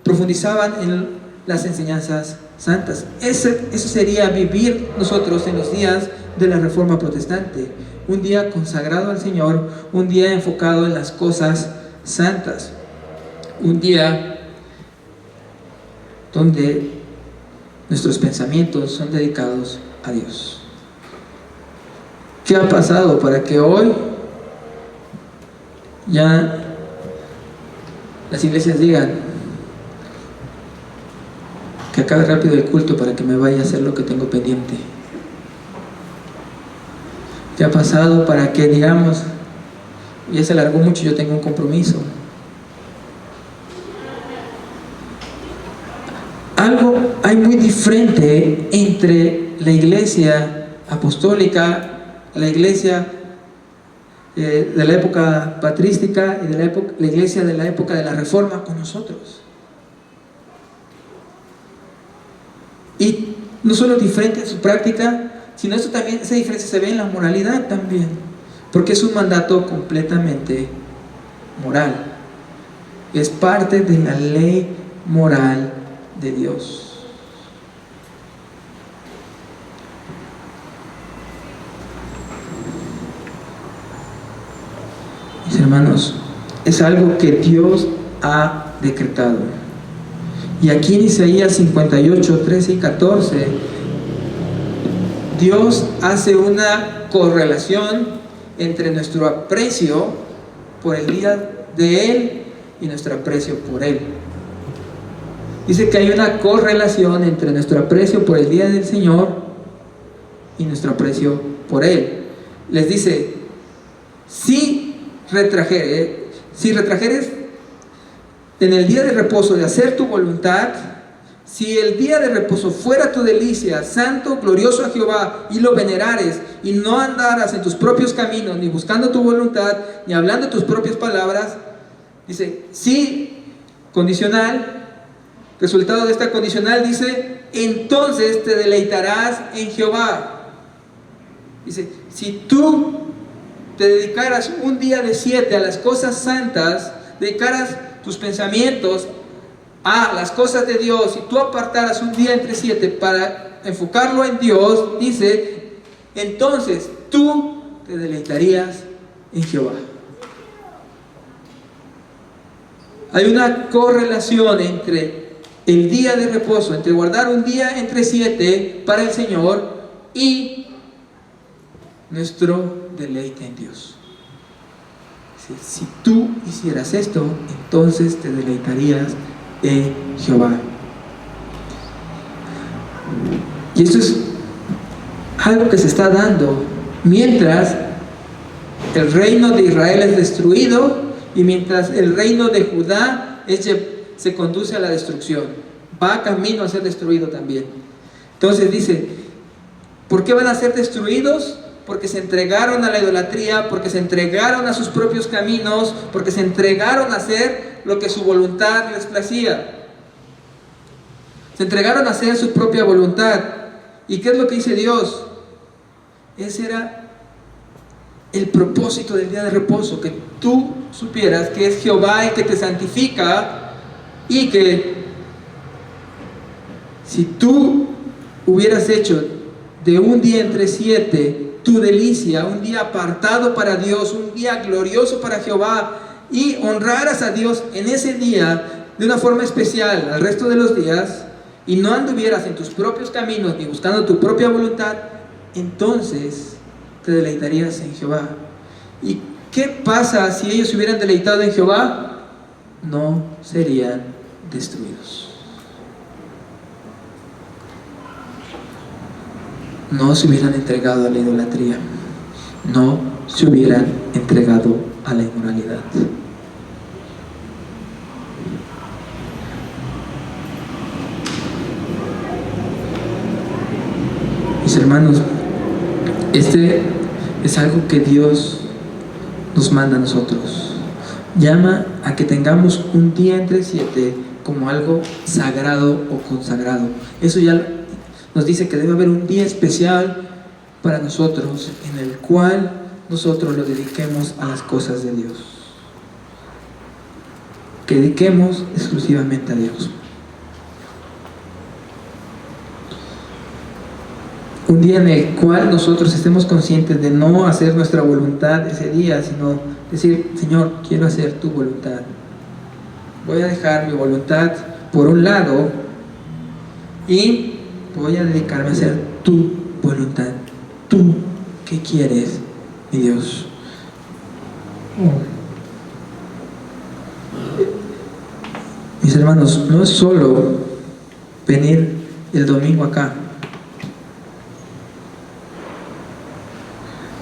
profundizaban en las enseñanzas santas. Eso sería vivir nosotros en los días de la Reforma Protestante. Un día consagrado al Señor, un día enfocado en las cosas santas, un día donde nuestros pensamientos son dedicados a Dios. ¿Qué ha pasado para que hoy ya las iglesias digan que acabe rápido el culto para que me vaya a hacer lo que tengo pendiente? ¿Qué ha pasado para que digamos, ya se alargó mucho, yo tengo un compromiso? Algo hay muy diferente entre la iglesia apostólica, la iglesia de la época patrística y de la iglesia de la época de la Reforma con nosotros. Y no solo diferente en su práctica, sino esa diferencia se ve en la moralidad también, porque es un mandato completamente moral. Es parte de la ley moral de Dios. Mis hermanos, es algo que Dios ha decretado. Y aquí en Isaías 58, 13 y 14, Dios hace una correlación entre nuestro aprecio por el día de Él y nuestro aprecio por Él. Dice que hay una correlación entre nuestro aprecio por el día del Señor y nuestro aprecio por Él. Les dice: si retrajeres en el día de reposo de hacer tu voluntad, si el día de reposo fuera tu delicia, santo, glorioso a Jehová, y lo venerares, y no andaras en tus propios caminos, ni buscando tu voluntad, ni hablando tus propias palabras, dice, sí, condicional, resultado de esta condicional, dice, entonces te deleitarás en Jehová. Dice, si tú te dedicaras un día de 7 a las cosas santas, dedicaras tus pensamientos a las cosas de Dios, y tú apartaras un día entre 7 para enfocarlo en Dios, dice, entonces tú te deleitarías en Jehová. Hay una correlación entre el día de reposo, entre guardar un día entre 7 para el Señor y nuestro deleite en Dios. Si tú hicieras esto, entonces te deleitarías en Jehová. Y esto es algo que se está dando mientras el reino de Israel es destruido y mientras el reino de Judá se conduce a la destrucción, va camino a ser destruido también. Entonces dice, ¿por qué van a ser destruidos? Porque se entregaron a la idolatría, porque se entregaron a sus propios caminos, porque se entregaron a hacer lo que su voluntad les placía. Se entregaron a hacer su propia voluntad. ¿Y qué es lo que dice Dios? Ese era el propósito del día de reposo, que tú supieras que es Jehová el que te santifica, y que si tú hubieras hecho de un día entre 7 tu delicia, un día apartado para Dios, un día glorioso para Jehová, y honraras a Dios en ese día de una forma especial al resto de los días, y no anduvieras en tus propios caminos ni buscando tu propia voluntad, entonces te deleitarías en Jehová. ¿Y qué pasa si ellos se hubieran deleitado en Jehová? No serían destruidos. No se hubieran entregado a la idolatría, no se hubieran entregado a la inmoralidad. Mis hermanos, este es algo que Dios nos manda a nosotros. Llama a que tengamos un día entre 7 como algo sagrado o consagrado. Eso ya nos dice que debe haber un día especial para nosotros en el cual nosotros lo dediquemos a las cosas de Dios. Que dediquemos exclusivamente a Dios. Un día en el cual nosotros estemos conscientes de no hacer nuestra voluntad ese día, sino decir, Señor, quiero hacer tu voluntad. Voy a dejar mi voluntad por un lado y voy a dedicarme a hacer tu voluntad. ¿Tú qué quieres, mi Dios? Mis hermanos, no es solo venir el domingo acá.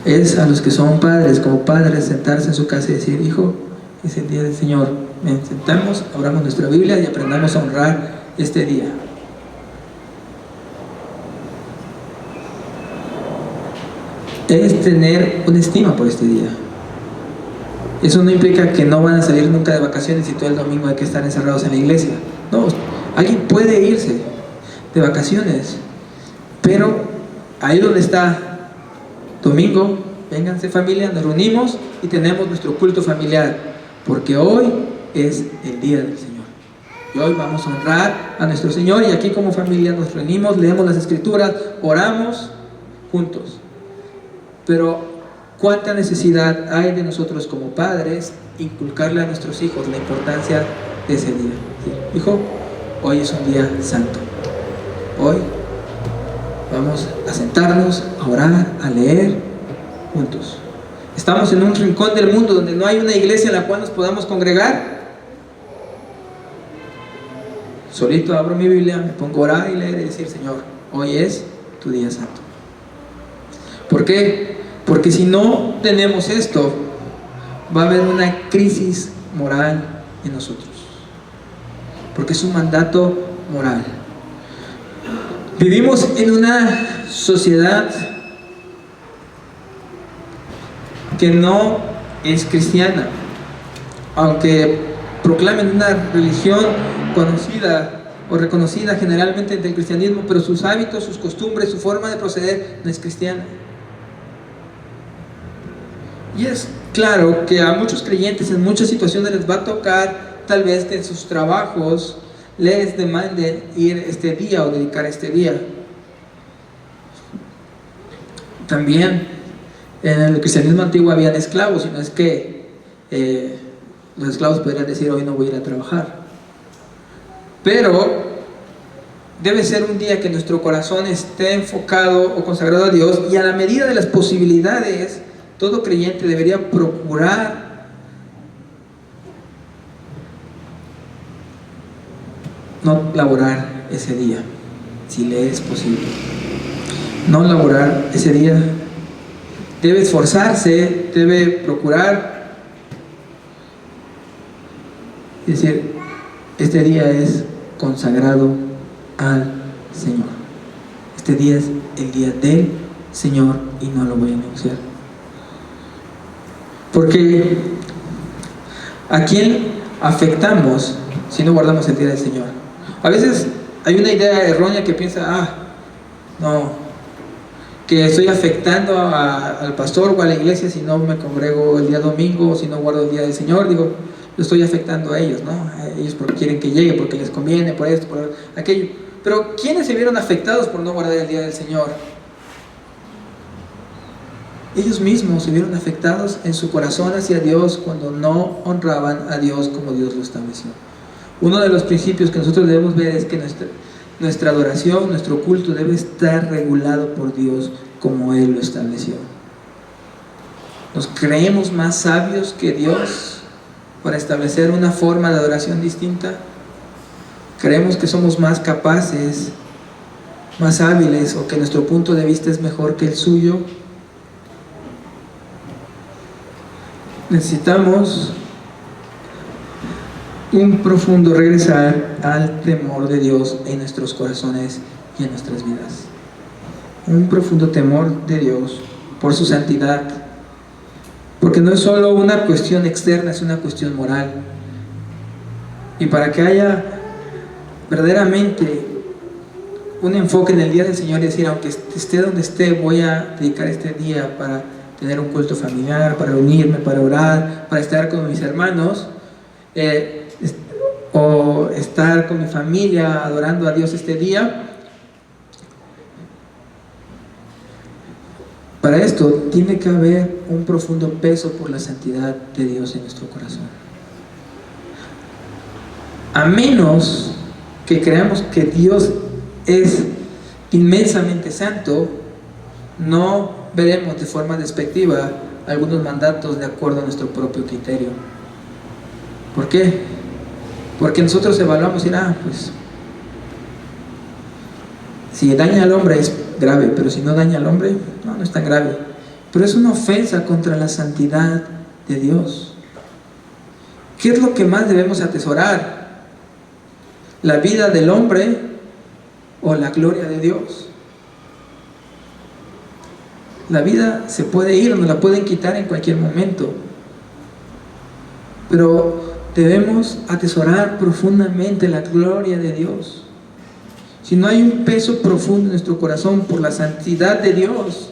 Es a los que son padres, como padres, sentarse en su casa y decir, hijo, es el día del Señor. Ven, sentamos, abramos nuestra Biblia y aprendamos a honrar este día. Es tener una estima por este día. Eso no implica que no van a salir nunca de vacaciones y todo el domingo hay que estar encerrados en la iglesia. No, alguien puede irse de vacaciones, pero ahí donde está domingo, vénganse familia, nos reunimos y tenemos nuestro culto familiar, porque hoy es el día del Señor. Y hoy vamos a honrar a nuestro Señor, y aquí como familia nos reunimos, leemos las Escrituras, oramos juntos. Pero cuánta necesidad hay de nosotros como padres inculcarle a nuestros hijos la importancia de ese día. ¿Sí? Hijo, hoy es un día santo. Hoy vamos a sentarnos, a orar, a leer juntos. Estamos en un rincón del mundo donde no hay una iglesia en la cual nos podamos congregar. Solito abro mi Biblia, me pongo a orar y leer y decir, Señor, hoy es tu día santo. ¿Por qué? Porque si no tenemos esto, va a haber una crisis moral en nosotros. Porque es un mandato moral. Vivimos en una sociedad que no es cristiana, aunque proclamen una religión conocida o reconocida generalmente entre el cristianismo, pero sus hábitos, sus costumbres, su forma de proceder no es cristiana. Y es claro que a muchos creyentes en muchas situaciones les va a tocar tal vez que en sus trabajos les demanden ir este día o dedicar este día. También en el cristianismo antiguo habían esclavos, y no es que los esclavos podrían decir hoy no voy a ir a trabajar, pero debe ser un día que nuestro corazón esté enfocado o consagrado a Dios, y a la medida de las posibilidades todo creyente debería procurar no laborar ese día, si le es posible. No laborar ese día. Debe esforzarse, debe procurar. Es decir, este día es consagrado al Señor. Este día es el día del Señor y no lo voy a negociar. Porque ¿a quién afectamos si no guardamos el día del Señor? A veces hay una idea errónea que piensa, no, que estoy afectando al pastor o a la iglesia si no me congrego el día domingo, o si no guardo el día del Señor. Digo, lo estoy afectando a ellos, ¿no? A ellos porque quieren que llegue, porque les conviene, por esto, por aquello. Pero ¿quiénes se vieron afectados por no guardar el día del Señor? Ellos mismos se vieron afectados en su corazón hacia Dios cuando no honraban a Dios como Dios lo estableció. Uno de los principios que nosotros debemos ver es que nuestra adoración, nuestro culto debe estar regulado por Dios como Él lo estableció. ¿Nos creemos más sabios que Dios para establecer una forma de adoración distinta? ¿Creemos que somos más capaces, más hábiles, o que nuestro punto de vista es mejor que el suyo? Necesitamos un profundo regresar al temor de Dios en nuestros corazones y en nuestras vidas. Un profundo temor de Dios por su santidad, porque no es solo una cuestión externa, es una cuestión moral. Y para que haya verdaderamente un enfoque en el día del Señor y decir, aunque esté donde esté, voy a dedicar este día para tener un culto familiar, para reunirme, para orar, para estar con mis hermanos, o estar con mi familia adorando a Dios este día. Para esto tiene que haber un profundo peso por la santidad de Dios en nuestro corazón. A menos que creamos que Dios es inmensamente santo, no veremos de forma despectiva algunos mandatos de acuerdo a nuestro propio criterio. ¿Por qué? Porque nosotros evaluamos y pues si daña al hombre es grave, pero si no daña al hombre, no es tan grave. Pero es una ofensa contra la santidad de Dios. ¿Qué es lo que más debemos atesorar? ¿La vida del hombre o la gloria de Dios? La vida se puede ir, nos la pueden quitar en cualquier momento, pero debemos atesorar profundamente la gloria de Dios. Si no hay un peso profundo en nuestro corazón por la santidad de Dios,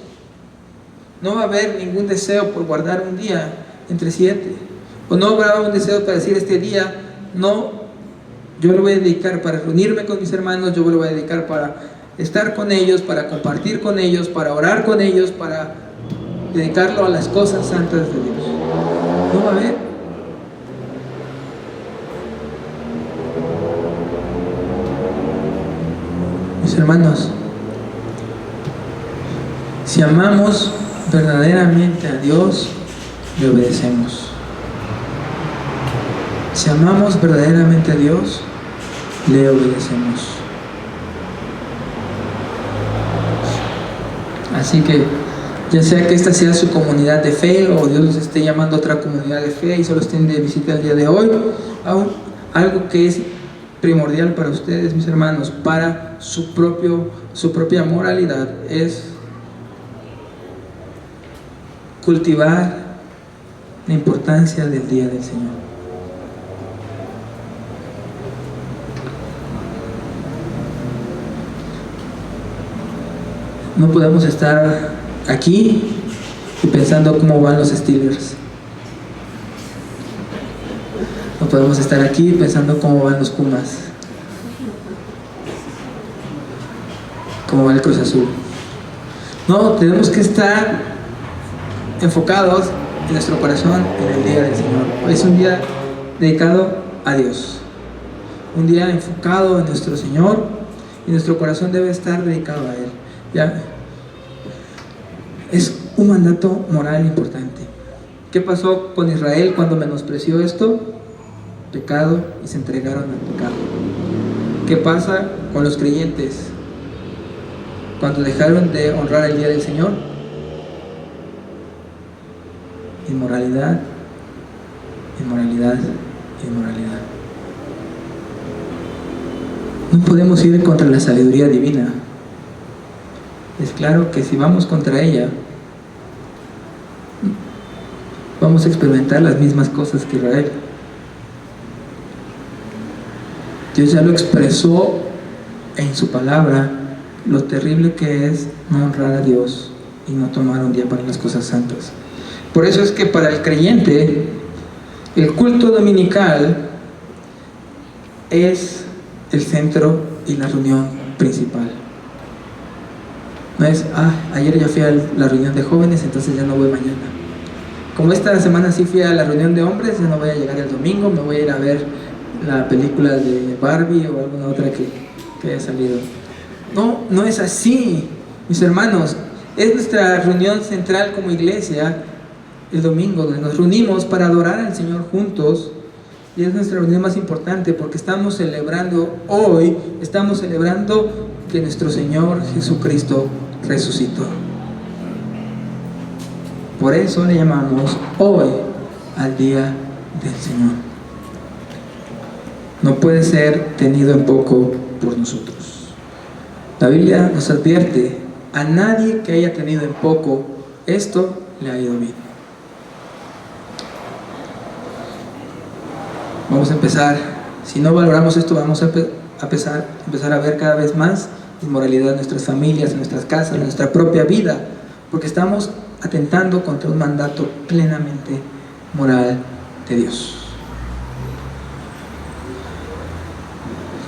no va a haber ningún deseo por guardar un día entre 7, o no habrá un deseo para decir este día, no, yo lo voy a dedicar para reunirme con mis hermanos, yo lo voy a dedicar para estar con ellos, para compartir con ellos, para orar con ellos, para dedicarlo a las cosas santas de Dios. No va a haber. Mis hermanos, si amamos verdaderamente a Dios, le obedecemos. Si amamos verdaderamente a Dios, le obedecemos. Así que, ya sea que esta sea su comunidad de fe, o Dios los esté llamando a otra comunidad de fe y solo estén de visita el día de hoy, algo que es primordial para ustedes, mis hermanos, para su propia moralidad, es cultivar la importancia del día del Señor. No podemos estar aquí y pensando cómo van los Steelers. No podemos estar aquí pensando cómo van los Pumas, cómo va el Cruz Azul. No, tenemos que estar enfocados en nuestro corazón en el día del Señor. Hoy es un día dedicado a Dios, un día enfocado en nuestro Señor, y nuestro corazón debe estar dedicado a Él. ¿Ya? Es un mandato moral importante. ¿Qué pasó con Israel cuando menospreció esto? Pecado, y se entregaron al pecado. ¿Qué pasa con los creyentes cuando dejaron de honrar el día del Señor? Inmoralidad, inmoralidad, inmoralidad. No podemos ir contra la sabiduría divina. Es claro que si vamos contra ella, vamos a experimentar las mismas cosas que Israel. Dios ya lo expresó en su palabra, lo terrible que es no honrar a Dios y no tomar un día para las cosas santas. Por eso es que para el creyente, el culto dominical es el centro y la reunión principal. No es, ayer ya fui a la reunión de jóvenes, entonces ya no voy mañana. Como esta semana sí fui a la reunión de hombres, ya no voy a llegar el domingo, me voy a ir a ver la película de Barbie o alguna otra que haya salido. No, no es así, mis hermanos. Es nuestra reunión central como iglesia, el domingo, donde nos reunimos para adorar al Señor juntos. Y es nuestra reunión más importante porque estamos celebrando que nuestro Señor Jesucristo resucitó. Por eso le llamamos hoy al día del Señor. No puede ser tenido en poco por nosotros. La Biblia nos advierte: a nadie que haya tenido en poco esto le ha ido bien. Vamos a empezar, si no valoramos esto, vamos a empezar a ver cada vez más inmoralidad en nuestras familias, en nuestras casas, en nuestra propia vida, porque estamos atentando contra un mandato plenamente moral de Dios.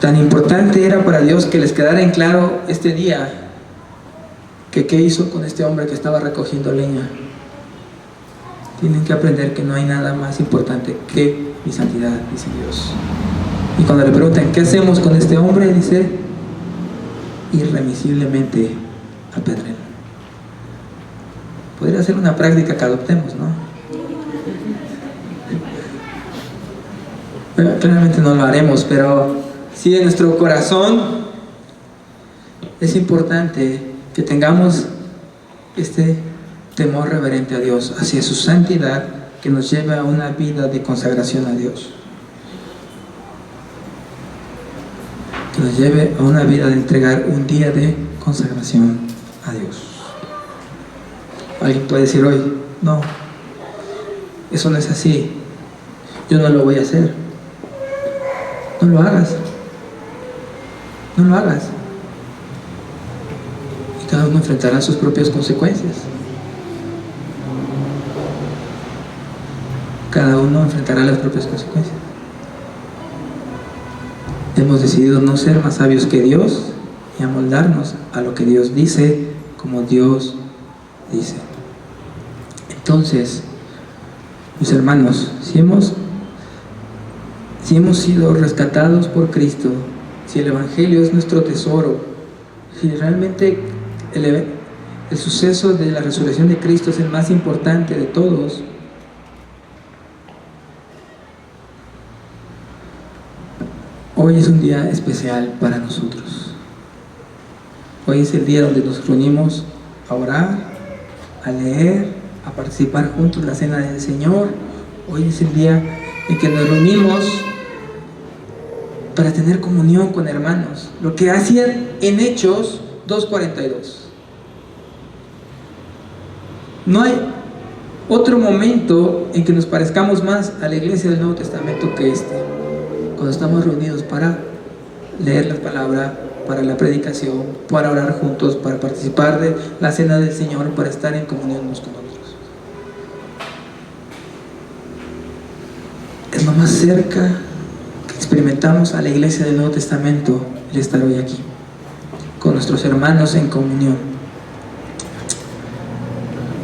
Tan importante era para Dios que les quedara en claro este día que qué hizo con este hombre que estaba recogiendo leña. Tienen que aprender que no hay nada más importante que mi santidad, dice Dios. Y cuando le preguntan ¿qué hacemos con este hombre?, dice: irremisiblemente apedréenlo. Podría ser una práctica que adoptemos, ¿no? Bueno, claramente no lo haremos, pero sí, en nuestro corazón es importante que tengamos este temor reverente a Dios, hacia su santidad, que nos lleve a una vida de consagración a Dios, que nos lleve a una vida de entregar un día de consagración a Dios. Alguien puede decir hoy: no, eso no es así, yo no lo voy a hacer. No lo hagas, no lo hagas, y cada uno enfrentará sus propias consecuencias. Cada uno enfrentará las propias consecuencias. Hemos decidido no ser más sabios que Dios y amoldarnos a lo que Dios dice, como Dios dice. Entonces, mis hermanos, si hemos sido rescatados por Cristo, si el Evangelio es nuestro tesoro, si realmente el suceso de la resurrección de Cristo es el más importante de todos, hoy es un día especial para nosotros. Hoy es el día donde nos reunimos a orar, a leer, a participar juntos en la cena del Señor. Hoy es el día en que nos reunimos para tener comunión con hermanos, lo que hacían en Hechos 2:42. No hay otro momento en que nos parezcamos más a la iglesia del Nuevo Testamento que este, cuando estamos reunidos para leer la palabra, para la predicación, para orar juntos, para participar de la cena del Señor, para estar en comunión unos con otros. Es lo más cerca que experimentamos a la iglesia del Nuevo Testamento el estar hoy aquí, con nuestros hermanos en comunión.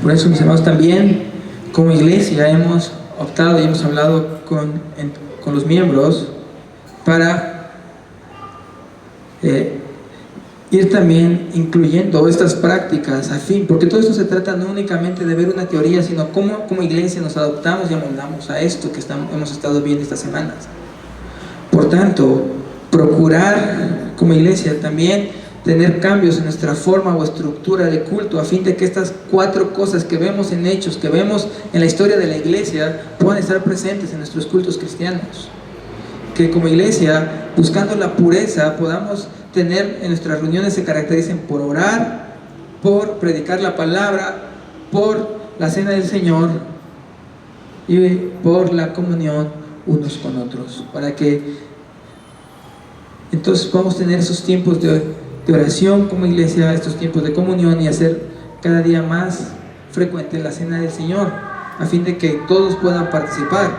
Por eso, mis hermanos, también como iglesia hemos optado y hemos hablado con los miembros para ir también incluyendo estas prácticas a fin, porque todo esto se trata no únicamente de ver una teoría, sino cómo como iglesia nos adoptamos y amoldamos a esto que hemos estado viendo estas semanas. Por tanto, procurar como iglesia también tener cambios en nuestra forma o estructura de culto, a fin de que estas 4 cosas que vemos en Hechos, que vemos en la historia de la iglesia, puedan estar presentes en nuestros cultos cristianos. Que como iglesia, buscando la pureza, podamos tener en nuestras reuniones se caractericen por orar, por predicar la palabra, por la cena del Señor y por la comunión unos con otros, para que entonces podamos tener esos tiempos de oración como iglesia, estos tiempos de comunión, y hacer cada día más frecuente la cena del Señor, a fin de que todos puedan participar.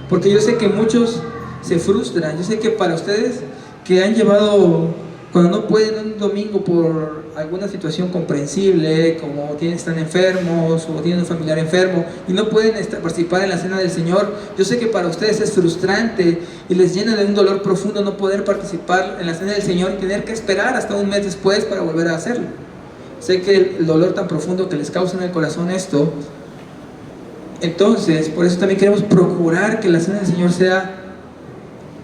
Porque yo sé que muchos se frustran, yo sé que para ustedes que han llevado, cuando no pueden un domingo por alguna situación comprensible, como están enfermos o tienen un familiar enfermo y no pueden participar en la cena del Señor, yo sé que para ustedes es frustrante y les llena de un dolor profundo no poder participar en la cena del Señor y tener que esperar hasta un mes después para volver a hacerlo. Sé que el dolor tan profundo que les causa en el corazón esto. Entonces, por eso también queremos procurar que la cena del Señor sea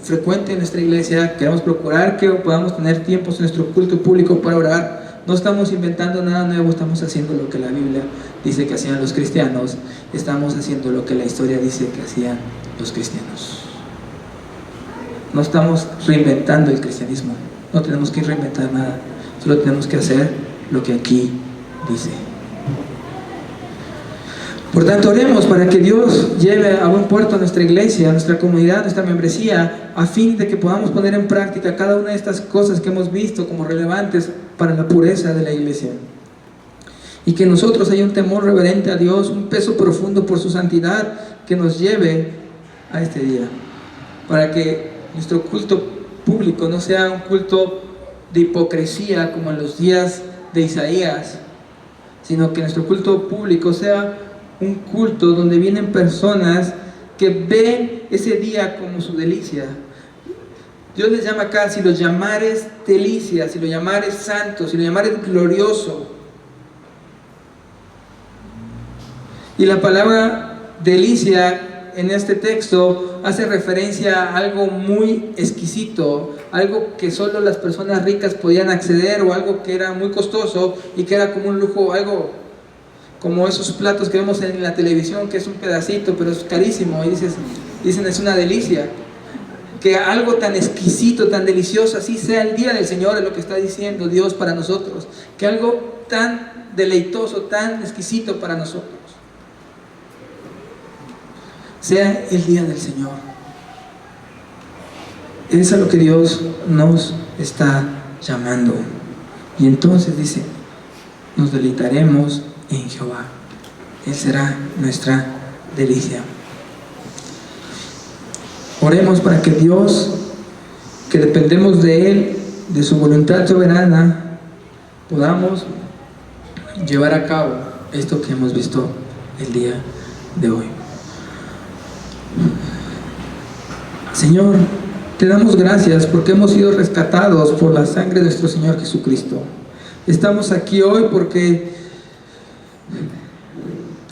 frecuente en nuestra iglesia. Queremos procurar que podamos tener tiempos en nuestro culto público para orar. No estamos inventando nada nuevo, estamos haciendo lo que la Biblia dice que hacían los cristianos. Estamos haciendo lo que la historia dice que hacían los cristianos. No estamos reinventando el cristianismo, no tenemos que reinventar nada, solo tenemos que hacer lo que aquí dice. Por tanto, oremos para que Dios lleve a buen puerto a nuestra iglesia, a nuestra comunidad, a nuestra membresía, a fin de que podamos poner en práctica cada una de estas cosas que hemos visto como relevantes para la pureza de la iglesia. Y que en nosotros haya un temor reverente a Dios, un peso profundo por su santidad que nos lleve a este día. Para que nuestro culto público no sea un culto de hipocresía como en los días de Isaías, sino que nuestro culto público sea un culto donde vienen personas que ven ese día como su delicia. Dios les llama acá, si lo llamares delicia, si lo llamares santo, si lo llamares glorioso. Y la palabra delicia en este texto hace referencia a algo muy exquisito, algo que solo las personas ricas podían acceder, o algo que era muy costoso y que era como un lujo, algo como esos platos que vemos en la televisión, que es un pedacito, pero es carísimo, y dicen es una delicia. Que algo tan exquisito, tan delicioso, así sea el día del Señor, es lo que está diciendo Dios para nosotros. Que algo tan deleitoso, tan exquisito para nosotros sea el día del Señor. Es a lo que Dios nos está llamando. Y entonces dice, nos deleitaremos en Jehová. Él será nuestra delicia. Oremos para que Dios, que dependemos de Él, de su voluntad soberana, podamos llevar a cabo esto que hemos visto el día de hoy. Señor, te damos gracias porque hemos sido rescatados por la sangre de nuestro Señor Jesucristo. Estamos aquí hoy porque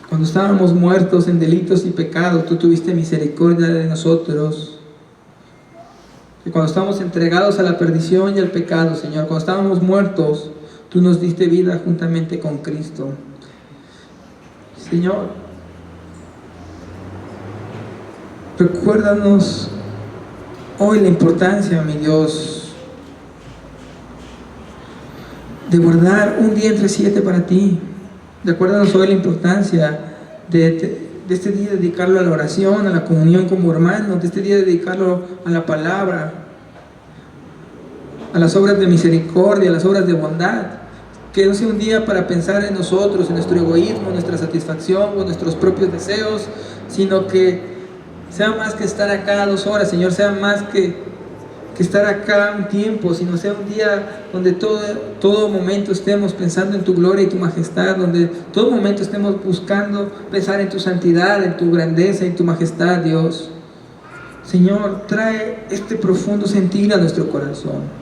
cuando estábamos muertos en delitos y pecados, tú tuviste misericordia de nosotros. Y cuando estábamos entregados a la perdición y al pecado, Señor, cuando estábamos muertos, tú nos diste vida juntamente con Cristo. Señor, recuérdanos hoy la importancia, mi Dios, de guardar un día entre 7 para ti. Recuérdanos hoy la importancia de este día dedicarlo a la oración, a la comunión como hermanos, de este día dedicarlo a la palabra, a las obras de misericordia, a las obras de bondad. Que no sea un día para pensar en nosotros, en nuestro egoísmo, en nuestra satisfacción o en nuestros propios deseos, sino que sea más que estar acá 2 horas, Señor, sea más que estar acá un tiempo, sino sea un día donde todo momento estemos pensando en tu gloria y tu majestad, donde todo momento estemos buscando pensar en tu santidad, en tu grandeza, en tu majestad, Dios. Señor, trae este profundo sentir a nuestro corazón.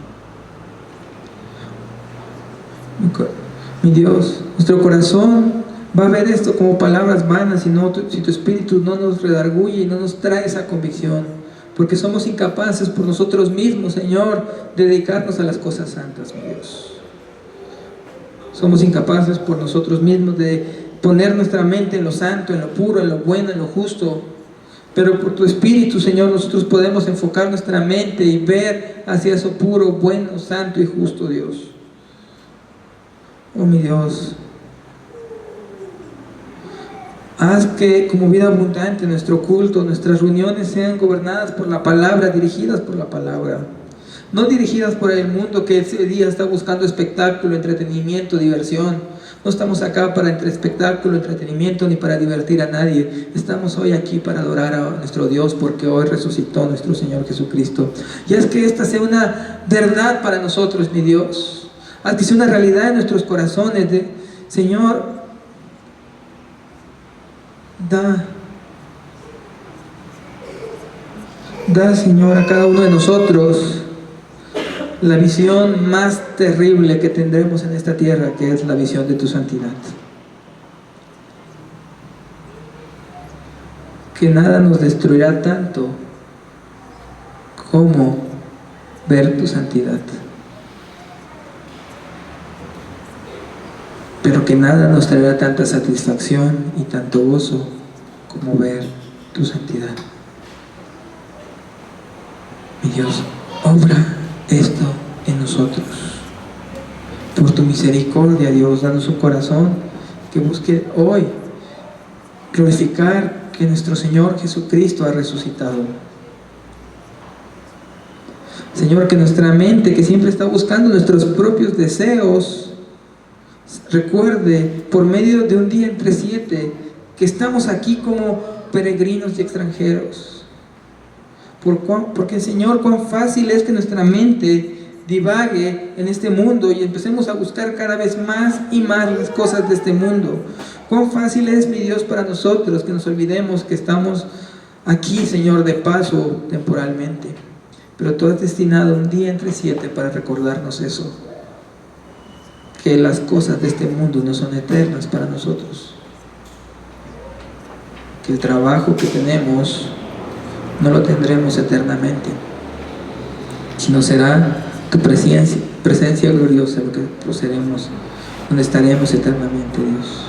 Mi Dios, nuestro corazón va a ver esto como palabras vanas si tu Espíritu no nos redarguye y no nos trae esa convicción. Porque somos incapaces por nosotros mismos, Señor, de dedicarnos a las cosas santas, mi Dios. Somos incapaces por nosotros mismos de poner nuestra mente en lo santo, en lo puro, en lo bueno, en lo justo. Pero por tu Espíritu, Señor, nosotros podemos enfocar nuestra mente y ver hacia eso puro, bueno, santo y justo, Dios. Oh, mi Dios, haz que como vida abundante nuestro culto, nuestras reuniones sean gobernadas por la palabra, dirigidas por la palabra. No dirigidas por el mundo que ese día está buscando espectáculo, entretenimiento, diversión. No estamos acá para espectáculo, entretenimiento, ni para divertir a nadie. Estamos hoy aquí para adorar a nuestro Dios, porque hoy resucitó nuestro Señor Jesucristo. Y haz que esta sea una verdad para nosotros, mi Dios. Haz que sea una realidad en nuestros corazones. Señor, Da, Señor, a cada uno de nosotros la visión más terrible que tendremos en esta tierra, que es la visión de tu santidad. Que nada nos destruirá tanto como ver tu santidad. Pero que nada nos traerá tanta satisfacción y tanto gozo como ver tu santidad. Mi Dios, obra esto en nosotros. Por tu misericordia, Dios, danos un corazón que busque hoy glorificar que nuestro Señor Jesucristo ha resucitado. Señor, que nuestra mente, que siempre está buscando nuestros propios deseos, recuerde por medio de un día entre 7 que estamos aquí como peregrinos y extranjeros. Porque, Señor, cuán fácil es que nuestra mente divague en este mundo y empecemos a buscar cada vez más y más las cosas de este mundo. Cuán fácil es, mi Dios, para nosotros que nos olvidemos que estamos aquí, Señor, de paso temporalmente. Pero tú has destinado un día entre 7 para recordarnos eso. Que las cosas de este mundo no son eternas para nosotros. Que el trabajo que tenemos no lo tendremos eternamente, sino será tu presencia gloriosa lo que poseeremos, donde estaremos eternamente, Dios.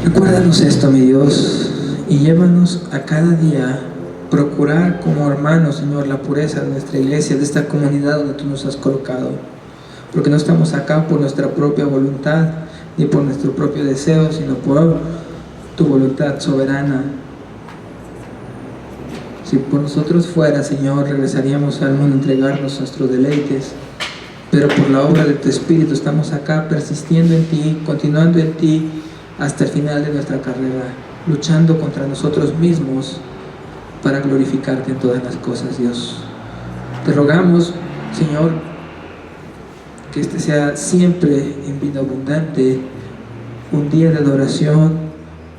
Recuérdanos esto, mi Dios, y llévanos a cada día procurar como hermanos, Señor, la pureza de nuestra iglesia, de esta comunidad donde tú nos has colocado, porque no estamos acá por nuestra propia voluntad ni por nuestro propio deseo, sino por tu voluntad soberana. Si por nosotros fuera, Señor, regresaríamos al mundo a entregarnos nuestros deleites, pero por la obra de tu Espíritu estamos acá persistiendo en ti, continuando en ti hasta el final de nuestra carrera, luchando contra nosotros mismos para glorificarte en todas las cosas, Dios. Te rogamos, Señor, que este sea siempre en vida abundante, un día de adoración,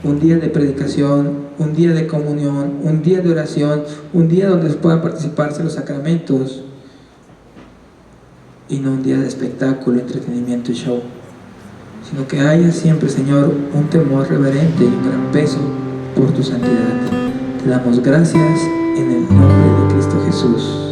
un día de predicación, un día de comunión, un día de oración, un día donde puedan participarse los sacramentos, y no un día de espectáculo, entretenimiento y show, sino que haya siempre, Señor, un temor reverente y un gran peso por tu santidad. Te damos gracias en el nombre de Cristo Jesús.